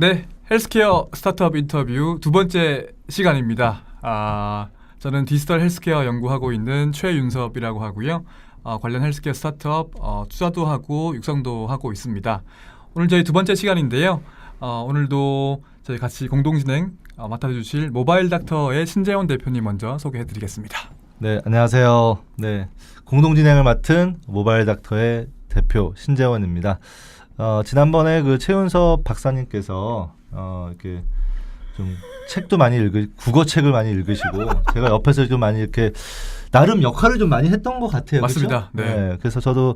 네, 헬스케어 스타트업 인터뷰 두 번째 시간입니다. 저는 디지털 헬스케어 연구하고 있는 최윤섭이라고 하고요. 관련 헬스케어 스타트업 투자도 하고 육성도 하고 있습니다. 오늘 저희 두 번째 시간인데요. 오늘도 저희 같이 공동 진행 맡아주실 모바일 닥터의 신재원 대표님 먼저 소개해드리겠습니다. 네, 안녕하세요. 네, 공동 진행을 맡은 모바일 닥터의 대표 신재원입니다. 지난번에 그 최윤섭 박사님께서 이렇게 좀 책도 많이 국어책을 많이 읽으시고 제가 옆에서 좀 많이 이렇게 나름 역할을 좀 많이 했던 것 같아요. 맞습니다. 그렇죠? 네. 네. 그래서 저도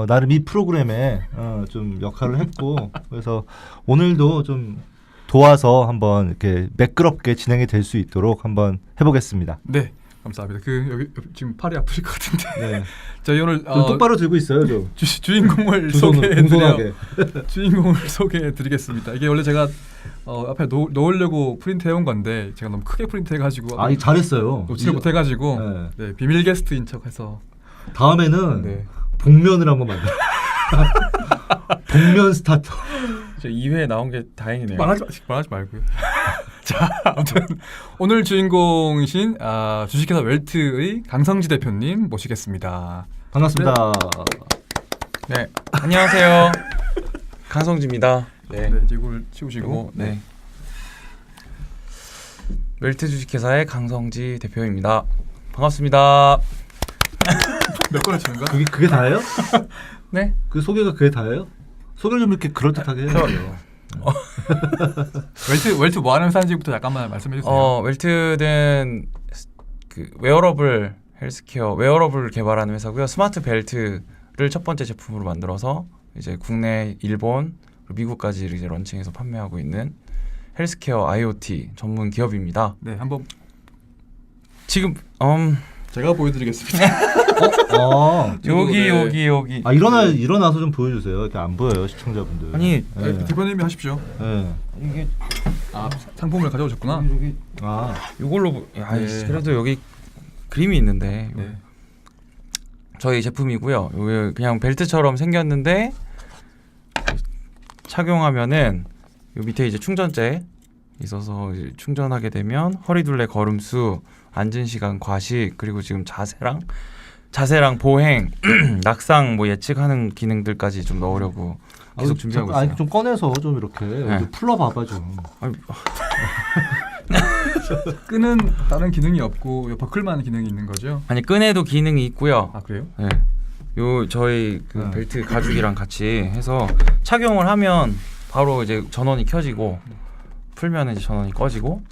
나름 이 프로그램에 좀 역할을 했고 그래서 오늘도 좀 도와서 한번 이렇게 매끄럽게 진행이 될 수 있도록 한번 해보겠습니다. 네, 감사합니다. 여기 지금 팔이 아프실 것 같은데. 네. 저희 오늘 똑바로 들고 있어요, 좀. 주인공을 소개해드리겠습니다. 이게 원래 제가 앞에 놓으려고 프린트해온 건데 제가 너무 크게 프린트해가지고 잘했어요. 놓지 못해가지고 네, 비밀 게스트인 척해서 다음에는 복면을 한번 만들어. 복면 스타터. 저 2회 나온 게 다행이네요. 말하지 말고요. 자, 아무튼 오늘 주인공이신 주식회사 웰트의 강성지 대표님 모시겠습니다. 반갑습니다. 네, 안녕하세요. 강성지입니다. 네, 이걸 치우시고. 네. 웰트 주식회사의 강성지 대표입니다. 반갑습니다. 몇 번을 치는 거야? 그게 다예요? 네. 그 소개가 그게 다예요? 소개를 좀 이렇게 그럴듯하게 해요. 웰트 뭐 하는 회사인지부터 잠깐만 말씀해 주세요. 웰트는 그 웨어러블 헬스케어 웨어러블을 개발하는 회사고요. 스마트 벨트를 첫 번째 제품으로 만들어서 이제 국내, 일본, 그리고 미국까지 이제 런칭해서 판매하고 있는 헬스케어 IoT 전문 기업입니다. 네, 한번 지금 제가 보여드리겠습니다. 여기. 일어나서 좀 보여주세요. 이렇게 안 보여요, 시청자분들. 아니, 대표님이 하십시오. 네. 이게 상품을 가져오셨구나. 여기 이걸로 그래도 여기 그림이 있는데 저희 제품이고요. 여기 그냥 벨트처럼 생겼는데 착용하면은 요 밑에 이제 충전재 있어서 이제 충전하게 되면 허리둘레 걸음수, 앉은 시간 과식, 그리고 지금 자세랑 보행, 낙상 뭐 예측하는 기능들까지 좀 넣으려고 계속 준비하고 있어요. 좀 꺼내서 좀 이렇게 풀러봐봐 좀. 끈은 다른 기능이 없고 버클만 기능이 있는 거죠? 아니, 끈에도 기능이 있고요. 아, 그래요? 네. 요 저희 그 벨트 가죽이랑 같이 해서 착용을 하면 바로 이제 전원이 켜지고 풀면 이제 전원이 꺼지고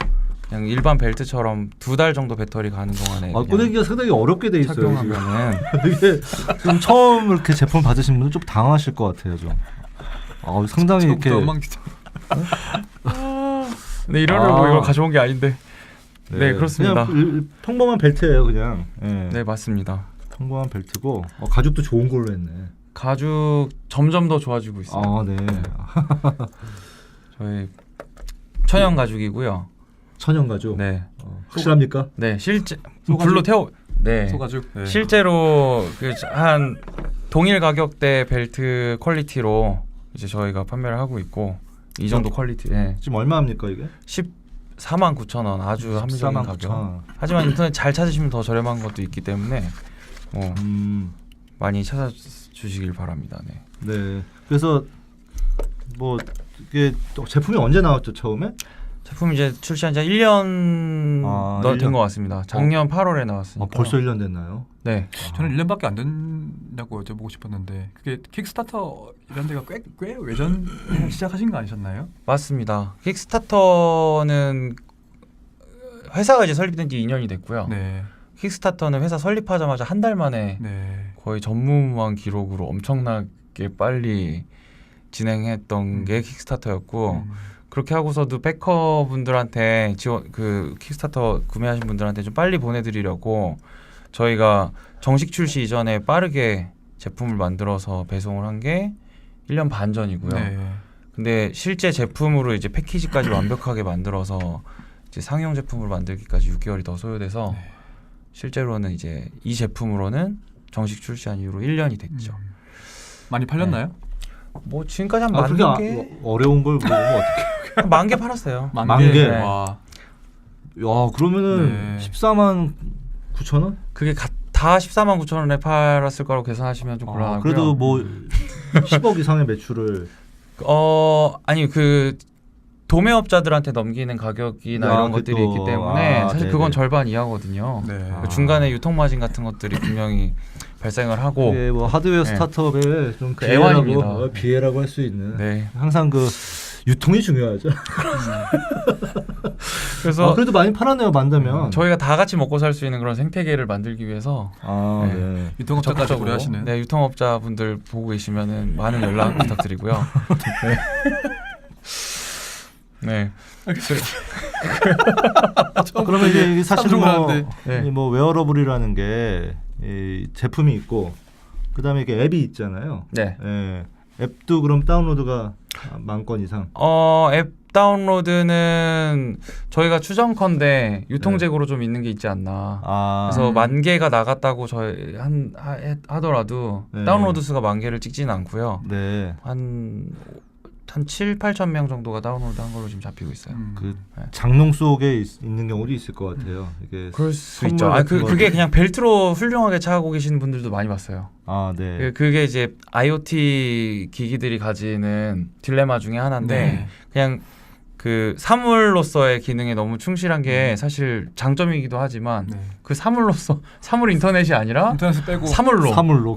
그냥 일반 벨트처럼 2달 정도 배터리 가는 동안에 꺼내기가 상당히 어렵게 돼 있어요. 착용하면은 이게 좀 처음 이렇게 제품 받으신 분은 좀 당황하실 것 같아요, 좀. 상당히 이렇게. 네, 이러려고 이걸 가져온 게 아닌데. 네, 그렇습니다. 그냥 평범한 벨트예요, 그냥. 네, 맞습니다. 평범한 벨트고 가죽도 좋은 걸로 했네. 가죽 점점 더 좋아지고 있어요. 네. 저희 천연 가죽이고요. 천연 가죽. 네. 확실합니까? 네, 실제 소가죽? 불로 태워. 네. 소가죽. 네. 실제로 한 동일 가격대 벨트 퀄리티로 이제 저희가 판매를 하고 있고 이 정도 퀄리티. 네. 지금 얼마 합니까 이게? 149,000원 아주 합리적인 가격. 하지만 인터넷 잘 찾으시면 더 저렴한 것도 있기 때문에 많이 찾아주시길 바랍니다. 네. 네. 그래서 뭐 이게 제품이 언제 나왔죠 처음에? 제품 이제 출시한 지 1년 된 것 같습니다. 작년 8월에 나왔으니까. 벌써 1년 됐나요? 네. 저는 1년밖에 안 된다고 여쭤보고 싶었는데 그게 킥스타터 이런 데가 꽤 외전 시작하신 거 아니셨나요? 맞습니다. 킥스타터는 회사가 이제 설립된 지 2년이 됐고요. 네. 킥스타터는 회사 설립하자마자 한 달 만에 거의 전무후무한 기록으로 엄청나게 빨리 진행했던 게 킥스타터였고 그렇게 하고서도 백커분들한테 킥스타터 구매하신 분들한테 좀 빨리 보내드리려고 저희가 정식 출시 이전에 빠르게 제품을 만들어서 배송을 한 게 1년 반 전이고요. 네. 근데 실제 제품으로 이제 패키지까지 완벽하게 만들어서 이제 상용 제품을 만들기까지 6개월이 더 소요돼서 실제로는 이제 이 제품으로는 정식 출시한 이후로 1년이 됐죠. 많이 팔렸나요? 뭐 지금까지 한 그렇게 만 개? 어려운 걸 물어보면 어떡해? 만 개 팔았어요. 만 개? 네. 와. 야, 그러면은 네. 14만 9천 원? 그게 다 14만 9천 원에 팔았을 거라고 계산하시면 좀 곤란하고요. 그래도 뭐 10억 이상의 매출을 아니 그 도매업자들한테 넘기는 가격이나 이런 그게 것들이 또- 있기 때문에 아, 사실 네네. 그건 절반 이하거든요. 네. 그 중간에 유통 마진 같은 것들이 분명히 발생을 하고 이게 뭐 하드웨어 네. 스타트업의 좀 그 애환입니다. 비애라고 할 수 있는 네. 항상 그 유통이 중요하죠. 그래서 그래도 많이 팔았네요, 만들면. 저희가 다 같이 먹고 살 수 있는 그런 생태계를 만들기 위해서 아, 네. 네. 유통업자까지 적극적으로 고려하시는. 네, 유통업자분들 보고 계시면은 많은 연락 부탁드리고요. 네. 그러면 이게 사실은 뭐, 참조하는데. 네. 뭐 웨어러블이라는 게 이 제품이 있고 그다음에 이게 앱이 있잖아요. 네. 예. 앱도 그럼 다운로드가 10,000건 이상. 앱 다운로드는 저희가 추정컨대 유통재고로 좀 있는 게 있지 않나. 아, 그래서 10,000개가 나갔다고 저희 하더라도 네. 다운로드 수가 10,000개를 찍지는 않고요. 네. 한 7, 8천 명 정도가 다운로드 한 걸로 지금 잡히고 있어요. 그 네. 장롱 속에 있는 경우도 있을 것 같아요. 이게 그럴 수 선물 있죠. 같은 거. 그게 그냥 벨트로 훌륭하게 차고 계시는 분들도 많이 봤어요. 아, 네. 그게 이제 IoT 기기들이 가지는 딜레마 중에 하나인데 네. 그냥 그 사물로서의 기능에 너무 충실한 게 사실 장점이기도 하지만 네. 그 사물로서 사물 인터넷이 아니라 인터넷 빼고 사물로 사물로.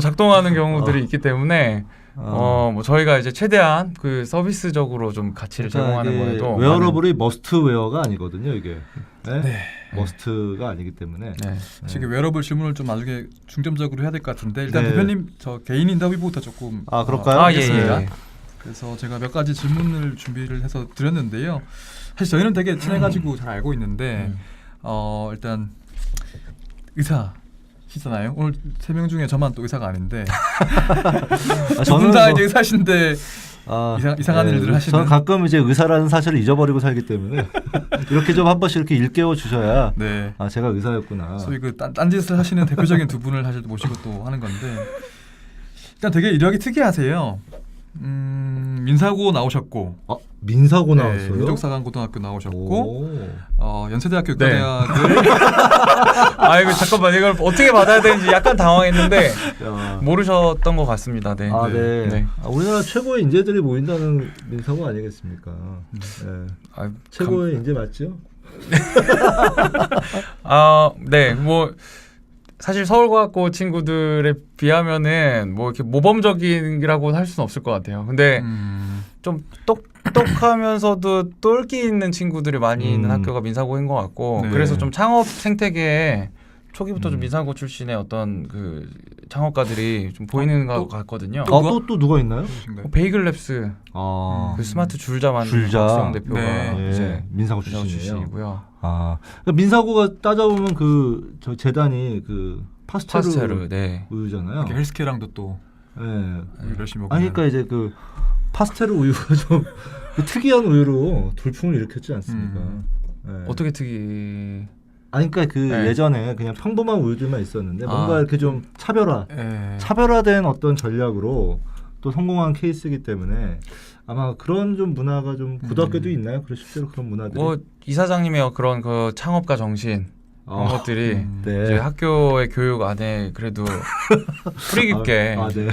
작동하는 경우들이 있기 때문에 뭐 저희가 이제 최대한 그 서비스적으로 좀 가치를 제공하는 이게 거에도 웨어러블이 머스트웨어가 아니거든요, 이게. 네? 네. 머스트가 아니기 때문에. 많은- 네. 지금 웨어러블 질문을 좀 나중에 중점적으로 해야 될 것 같은데 일단 네. 대표님 저 개인 인터뷰부터 조금 아, 그럴까요? 아, 예, 하겠습니다. 예. 그래서 제가 몇 가지 질문을 준비를 해서 드렸는데요. 사실 저희는 되게 친해가지고 잘 알고 있는데 일단 의사시잖아요. 오늘 3명 중에 저만 또 의사가 아닌데 저는 다 뭐- 이제 의사신데 이상한 일들을 하시는. 저는 가끔 이제 의사라는 사실을 잊어버리고 살기 때문에 이렇게 좀 한 번씩 이렇게 일깨워 주셔야 네. 제가 의사였구나. 소위 그 딴짓을 하시는 대표적인 두 분을 사실 모시고 또 하는 건데 일단 되게 이력이 특이하세요. 민사고 나오셨고 민사고 네, 나왔어요. 민족사관고등학교 나오셨고 오. 연세대학교 네. 의과대학을 이거 잠깐만 이걸 어떻게 받아야 되는지 약간 당황했는데 야. 모르셨던 것 같습니다. 네. 아, 네. 네. 우리나라 최고의 인재들이 모인다는 민사고 아니겠습니까? 네. 최고의 인재 맞죠? 네. 뭐 사실 서울과학고 친구들에 비하면은 뭐 이렇게 모범적이라고 할 수는 없을 것 같아요. 근데 좀 똑똑하면서도 똘끼 있는 친구들이 많이 있는 학교가 민사고인 것 같고 네. 그래서 좀 창업 생태계에 초기부터 좀 음. 민사고 출신의 어떤 그 창업가들이 좀 보이는 것 같거든요. 또 누가 있나요? 베이글랩스 그 스마트 줄자 만든 줄자. 박수영 대표가 네. 이제 민사고 민사고 출신이에요. 출신이고요. 그러니까 민사고가 따져보면 저 재단이 그 파스테르 네. 우유잖아요. 헬스케랑도 또 네. 열심히 먹고. 그러니까 이제 그 파스테르 우유가 좀 그 특이한 우유로 돌풍을 일으켰지 않습니까? 네. 어떻게 특이 그러니까 그 네. 예전에 그냥 평범한 우유들만 있었는데 뭔가 아. 이렇게 좀 차별화된 어떤 전략으로 또 성공한 케이스이기 때문에 아마 그런 좀 문화가 좀 고등학교도 있나요? 그런 실제로 그런 문화들이. 뭐 이사장님의 그런 그 창업가 정신 그런 것들이 네. 이제 학교의 교육 안에 그래도 뿌리 깊게 네.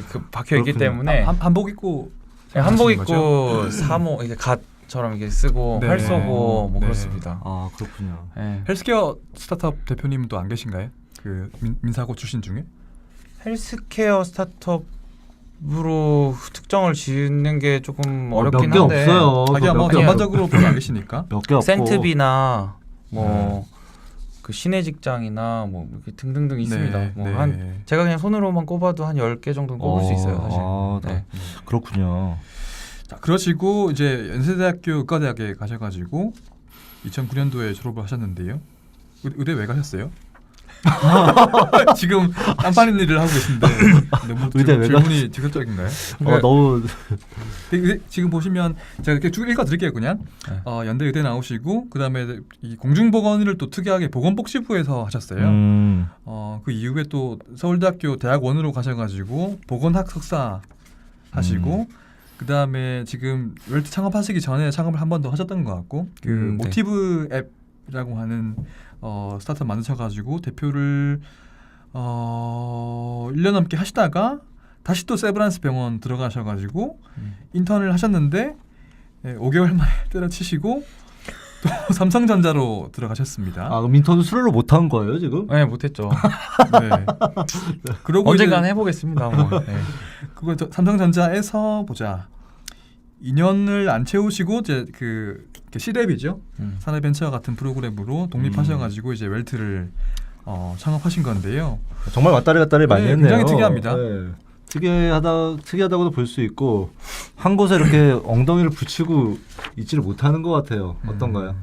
그 박혀 있기 그렇군요. 때문에 한복 입고 한복 하시는 입고 사모 이게 갓처럼 이렇게 쓰고 네. 활 쏘고 뭐 네. 그렇습니다. 그렇군요. 네. 헬스케어 스타트업 대표님은 또 안 계신가요? 그 민사고 출신 중에? 헬스케어 스타트업으로 특정을 짓는 게 조금 몇 어렵긴 개 한데 없어요. 자기가 뭐 몇 개- 전반적으로 보면 안 계시니까. 몇 개 없고. 센트비나 뭐 그 시내 직장이나 뭐 이렇게 등등등 있습니다. 네, 뭐 네. 한 제가 그냥 손으로만 꼽아도 한 10개 정도는 꼽을 수 있어요, 사실. 네. 그렇군요. 자, 그러시고 이제 연세대학교 의과대학에 가셔가지고 2009년도에 졸업을 하셨는데요. 의대 왜 가셨어요? 지금 깜빡이는 일을 하고 계신데 너무 의대 왜 질문이 직접적인가요? 너무 지금 보시면 제가 이렇게 쭉 읽어드릴게요 그냥. 네. 연대 의대 나오시고 그 다음에 이 공중보건의를 또 특이하게 보건복지부에서 하셨어요. 그 이후에 또 서울대학교 대학원으로 가셔가지고 보건학 석사 하시고 그 다음에 지금 웰트 창업하시기 전에 창업을 한 번 더 하셨던 것 같고 그 네. 모티브 앱이라고 하는 스타트업 만드셔가지고 대표를 1년 넘게 하시다가 다시 또 세브란스 병원 들어가셔가지고 인턴을 하셨는데 5개월 만에 때려치시고 또 삼성전자로 들어가셨습니다. 그럼 인턴도 수료를 못한 거예요 지금? 네, 못했죠. 네. 그러고 언젠간 이제 해보겠습니다. 뭐. 네. 그거 삼성전자에서 보자 2년을 안 채우시고 이제 그 C랩이죠. 산업벤처 같은 프로그램으로 독립하셔가지고 이제 웰트를 창업하신 건데요. 정말 왔다리 갔다리 많이 네, 했네요. 굉장히 특이합니다. 네. 특이하다고도 볼 수 있고 한 곳에 이렇게 엉덩이를 붙이고 있지를 못하는 것 같아요. 어떤가요?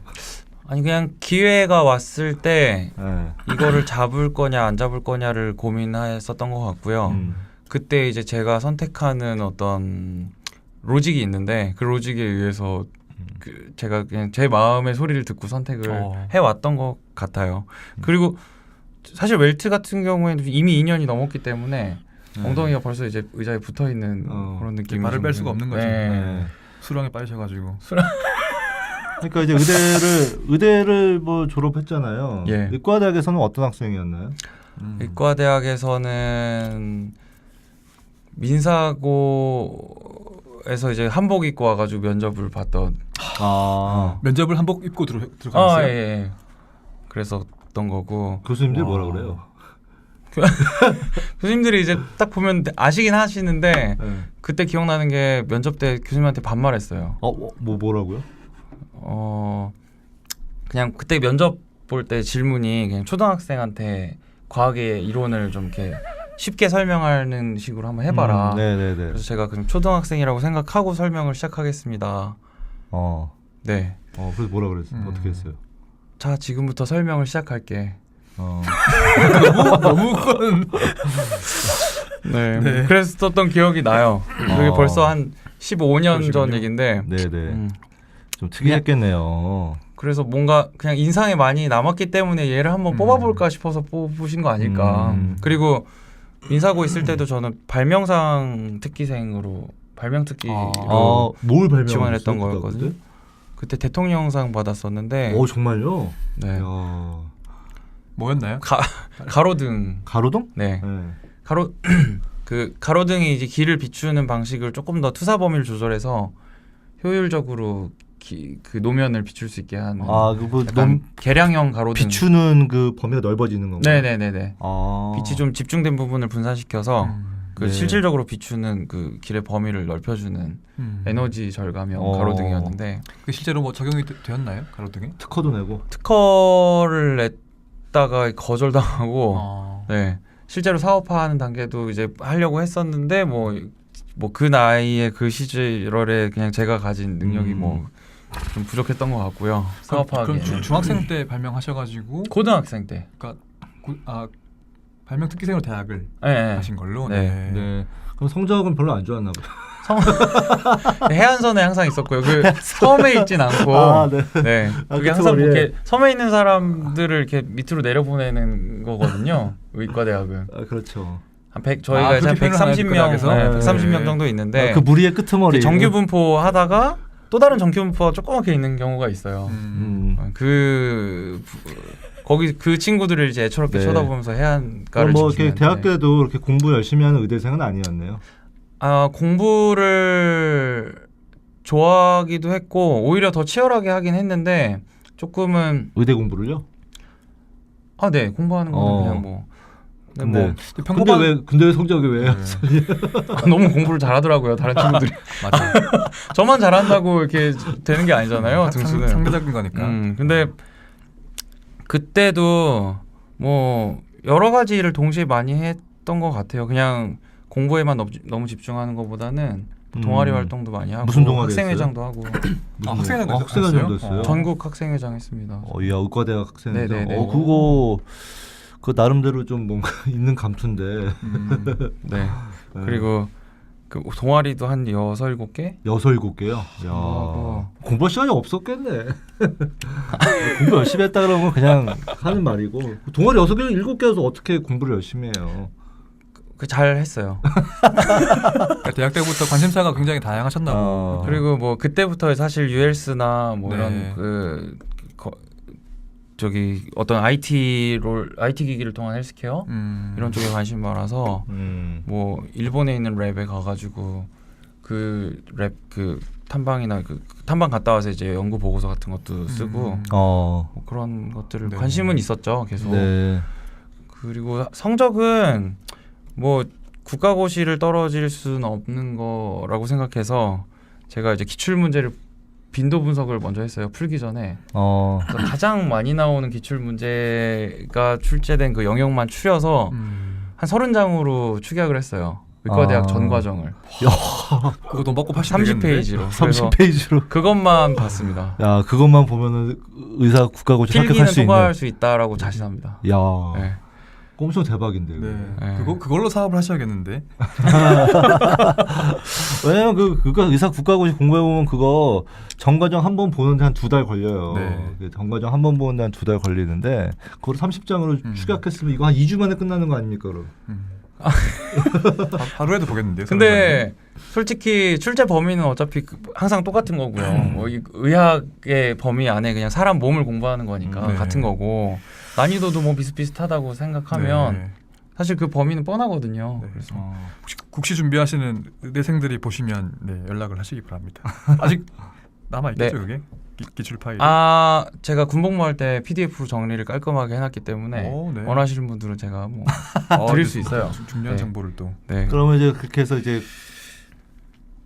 아니 그냥 기회가 왔을 때 네. 이거를 잡을 거냐 안 잡을 거냐를 고민했었던 것 같고요. 그때 이제 제가 선택하는 어떤 로직이 있는데 그 로직에 의해서 제가 그냥 제 마음의 소리를 듣고 선택을 해왔던 것 같아요. 그리고 사실 웰트 같은 경우에는 이미 2년이 넘었기 때문에 엉덩이가 벌써 이제 의자에 붙어 있는 그런 느낌이 발을 뺄 수가 없는 거죠. 네. 수렁에 빠지셔가지고. 그러니까 이제 의대를 뭐 졸업했잖아요. 예. 의과대학에서는 어떤 학생이었나요? 의과대학에서는 민사고에서 이제 한복 입고 와가지고 면접을 봤던. 면접을 한복 입고 들어갔어요. 예. 그랬었던 거고. 교수님들이 뭐라 그래요? 교수님들이 이제 딱 보면 아시긴 하시는데 네. 그때 기억나는 게 면접 때 교수님한테 반말했어요. 뭐라고요? 그냥 그때 면접 볼 때 질문이 그냥 초등학생한테 과학의 이론을 좀 이렇게 쉽게 설명하는 식으로 한번 해봐라. 네네네. 그래서 제가 그럼 초등학생이라고 생각하고 설명을 시작하겠습니다. 네. 그래서 뭐라 그랬어요? 어떻게 했어요? 자, 지금부터 설명을 시작할게. 너무 큰. 네. 그랬었던 기억이 나요. 그게 벌써 한 15년 전 얘긴데. 네네. 좀 특이했겠네요. 그래서 뭔가 그냥 인상에 많이 남았기 때문에 얘를 한번 뽑아볼까 싶어서 뽑으신 거 아닐까. 그리고 민사고 있을 때도 저는 발명상 특기생으로 발명특기로 지원했던 거였거든요. 그때 대통령상 받았었는데. 정말요? 네. 뭐였나요? 가로등. 가로등? 네. 가로등이 이제 길을 비추는 방식을 조금 더 투사 범위를 조절해서 효율적으로 그 노면을 비출 수 있게 하는 개량형 가로등. 비추는 그 범위가 넓어지는 건가요? 네네네네. 빛이 좀 집중된 부분을 분산시켜서 실질적으로 비추는 그 길의 범위를 넓혀주는 에너지 절감형 가로등이었는데 그 실제로 뭐 적용이 되었나요? 가로등에? 특허도 내고? 특허를 냈다가 거절당하고 네. 실제로 사업화하는 단계도 이제 하려고 했었는데 뭐 그 나이에 그 시절에 그냥 제가 가진 능력이 좀 부족했던 것 같고요. 사업화하기. 그럼 중학생 때 발명하셔가지고 고등학생 때. 그러니까 발명 특기생으로 대학을 네. 가신 걸로. 네. 그럼 성적은 별로 안 좋았나 보다. 해안선에 항상 있었고요. 그 섬에 있진 않고. 네. 그게 항상 이렇게 섬에 있는 사람들을 이렇게 밑으로 내려보내는 거거든요. 의과대학은. 그렇죠. 저희가 한 130명, 130명 정도 있는데 그 무리의 끄트머리 정규 분포 하다가 또 다른 정규 분포가 조그맣게 있는 경우가 있어요. 거기 그 친구들을 이제 애처롭게 쳐다보면서 해안가를 이렇게 대학교에도 이렇게 공부 열심히 하는 의대생은 아니었네요. 공부를 좋아하기도 했고 오히려 더 치열하게 하긴 했는데 조금은 의대 공부를요? 네, 공부하는 거는 그냥 뭐. 근데 왜 성적이 왜? 너무 공부를 잘하더라고요 다른 친구들이. 맞아. 저만 잘한다고 이렇게 되는 게 아니잖아요. 등수는 상대적인 거니까. 근데 그때도 뭐 여러 가지 일을 동시에 많이 했던 것 같아요. 그냥 공부에만 너무 집중하는 것보다는 동아리 활동도 많이 하고 무슨 동아리 학생회장도 하고. 학생회장도 했어요. 전국 학생회장 했습니다. 의과대학 학생회장. 네네네. 그 나름대로 좀 뭔가 있는 감투인데. 네. 그리고 그 동아리도 한 6, 7개? 6, 7개요? 야, 공부할 시간이 없었겠네. 공부 열심히 했다 그러면 그냥 하는 말이고 동아리 6개, 7개여서 어떻게 공부를 열심히 해요? 잘 했어요. 그러니까 대학 때부터 관심사가 굉장히 다양하셨나 보고. 그리고 뭐 그때부터 사실 ULS나 뭐 네. 이런 저기 어떤 IT 기기를 통한 헬스케어 이런 쪽에 관심이 많아서 뭐 일본에 있는 랩에 가가지고 그 랩 그 탐방이나 그 탐방 갔다 와서 이제 연구 보고서 같은 것도 쓰고 뭐 그런 것들을 네. 관심은 있었죠 계속. 네. 그리고 성적은 뭐 국가고시를 떨어질 수는 없는 거라고 생각해서 제가 이제 기출 문제를 빈도 분석을 먼저 했어요. 풀기 전에. 그래서 가장 많이 나오는 기출 문제가 출제된 그 영역만 추려서 한 30장으로 축약을 했어요. 의과대학 전 과정을. 그거 돈 받고 파시면 되겠는데? 30페이지로. 30페이지로. 그것만 봤습니다. 야, 그것만 보면은 의사 국가고시 합격할 필기는 수 통과할 있는. 수 있다라고 자신합니다. 야, 네. 엄청 대박인데. 네. 네. 그걸로 사업을 하셔야겠는데. 왜냐면 그거 의사 국가고시 공부해 보면 그거 전과정 한 번 보는데 한 2달 걸려요. 네. 전과정 한 번 보는데 한 2달 걸리는데 그걸 30장으로 축약했으면 이거 한 2주 만에 끝나는 거 아닙니까, 그럼? 하루에도 보겠는데요. 근데 솔직히 출제 범위는 어차피 항상 똑같은 거고요. 뭐 의학의 범위 안에 그냥 사람 몸을 공부하는 거니까 네. 같은 거고 난이도도 뭐 비슷비슷하다고 생각하면 네. 사실 그 범위는 뻔하거든요. 네. 그래서 혹시 국시 준비하시는 의대생들이 보시면 네, 연락을 하시기 바랍니다. 아직 남아 있겠죠, 네. 그게? 기출 파일. 제가 군복무할 때 PDF로 정리를 깔끔하게 해놨기 때문에 오, 네. 원하시는 분들은 제가 뭐 드릴 수 있어요. 중요한 네. 정보를 또. 네. 그러면 이제 그렇게 해서 이제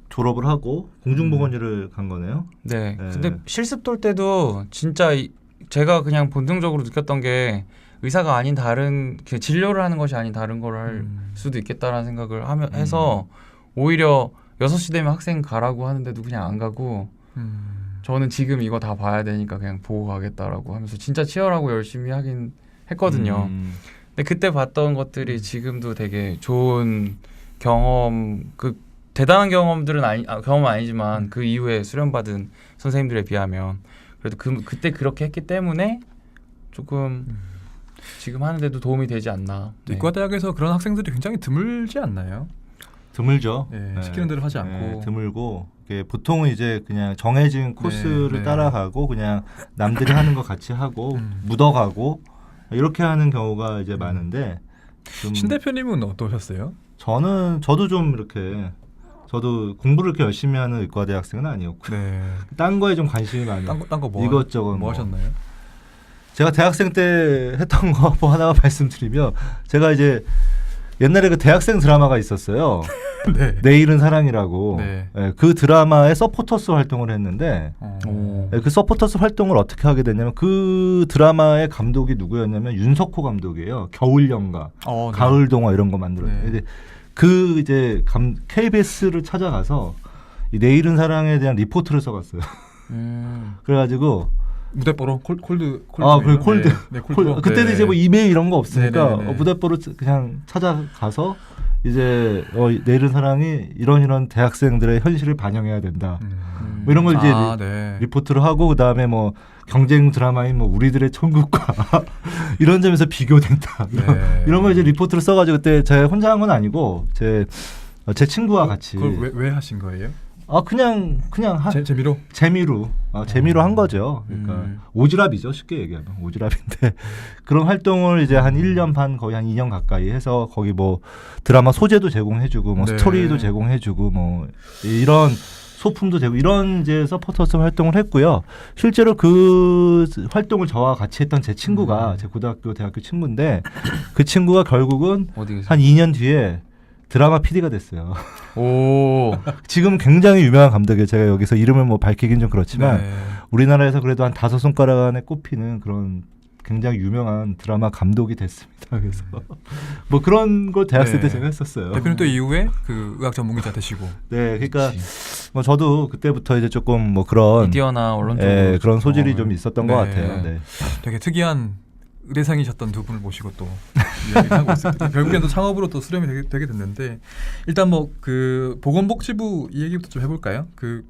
졸업을 하고 공중보건의를 간 거네요. 네. 네. 근데 실습 돌 때도 진짜 제가 그냥 본능적으로 느꼈던 게 의사가 아닌 다른 진료를 하는 것이 아닌 다른 걸 할 수도 있겠다라는 생각을 해서 오히려 6시 되면 학생 가라고 하는데도 그냥 안 가고 저는 지금 이거 다 봐야 되니까 그냥 보고 가겠다라고 하면서 진짜 치열하고 열심히 하긴 했거든요. 근데 그때 봤던 것들이 지금도 되게 좋은 경험, 그 대단한 경험들은 경험은 아니지만 그 이후에 수련받은 선생님들에 비하면 그래도 그때 그렇게 했기 때문에 조금 지금 하는데도 도움이 되지 않나. 네. 의과대학에서 그런 학생들이 굉장히 드물지 않나요? 드물죠. 네, 시키는 대로 하지 않고. 네, 드물고 이게 보통은 이제 그냥 정해진 코스를 네. 따라가고 그냥 남들이 하는 거 같이 하고 묻어가고 이렇게 하는 경우가 이제 많은데 좀 신 대표님은 어떠셨어요? 저도 좀 이렇게 저도 공부를 이렇게 열심히 하는 의과대 학생은 아니었고 네. 딴 거에 좀 관심이 많아요. 딴거 이것저것 뭐 하셨나요? 제가 대학생 때 했던 거 뭐 하나 말씀드리면 제가 이제 옛날에 그 대학생 드라마가 있었어요. 네. 내일은 사랑이라고. 네. 네, 그 드라마의 서포터스 활동을 했는데 오. 그 서포터스 활동을 어떻게 하게 됐냐면 그 드라마의 감독이 누구였냐면 윤석호 감독이에요. 겨울연가, 네. 가을 동화 이런 거 만들었어요. 네. 근데 그 이제 KBS를 찾아가서 이 내일은 사랑에 대한 리포트를 써갔어요. 그래가지고 무대뽀로 콜드. 그 콜드. 네, 콜드. 그때는 네. 이제 뭐 이메일 이런 거 없으니까 네. 무대뽀로 그냥 찾아가서 이제 내일은 사랑이 이런 대학생들의 현실을 반영해야 된다. 뭐 이런 걸 이제 네. 리포트를 하고 그 다음에 뭐 경쟁 드라마인 뭐 우리들의 천국과 이런 점에서 비교된다. 네. 이런 걸 이제 리포트를 써가지고 그때 제가 혼자 한 건 아니고 제 친구와 같이. 그걸 왜 하신 거예요? 그냥 재미로? 재미로 한 거죠. 그러니까 오지랖이죠. 쉽게 얘기하면 오지랖인데 그런 활동을 이제 한 1년 반 거의 한 2년 가까이 해서 거기 뭐 드라마 소재도 제공해주고 뭐 네. 스토리도 제공해주고 뭐 이런 소품도 되고 이런 이제 서포터스 활동을 했고요. 실제로 그 활동을 저와 같이 했던 제 친구가 제 고등학교 대학교 친구인데 그 친구가 결국은 한 2년 뒤에 드라마 PD가 됐어요. 오. 지금 굉장히 유명한 감독이에요. 제가 여기서 이름을 뭐 밝히긴 좀 그렇지만 네. 우리나라에서 그래도 한 5손가락 안에 꼽히는 그런 굉장히 유명한 드라마 감독이 됐습니다. 그래서 뭐 그런 걸 대학생 때 제가 했었어요. 대표님 또 이후에 그 의학 전문기자 되시고. 네, 그러니까 뭐 저도 그때부터 이제 조금 뭐 그런 미디어나 언론적으로 그런 소질이 좀 있었던 것 네. 같아요. 네. 되게 특이한 의대생이셨던 두 분을 모시고 또 이야기를 하고 있습니다. 결국엔 또 창업으로 또 수렴이 되게 됐는데 일단 뭐 그 보건복지부 이 얘기부터 좀 해볼까요? 그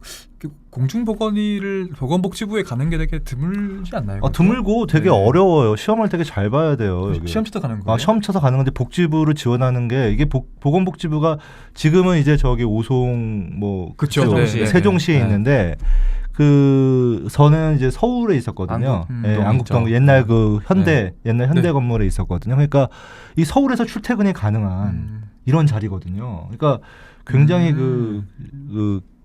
공중보건의를 보건복지부에 가는 게 되게 드물지 않나요? 드물고 되게 어려워요. 시험을 되게 잘 봐야 돼요. 여기. 시험 쳐서 가는 거예요? 시험 쳐서 가는 건데 복지부를 지원하는 게 이게 보건복지부가 지금은 이제 저기 오송 뭐 그쵸. 세종시에 네. 있는데 그 저는 이제 서울에 있었거든요. 안국동 옛날 그 현대 옛날 현대 건물에 있었거든요. 그러니까 이 서울에서 출퇴근이 가능한 이런 자리거든요. 그러니까 굉장히 그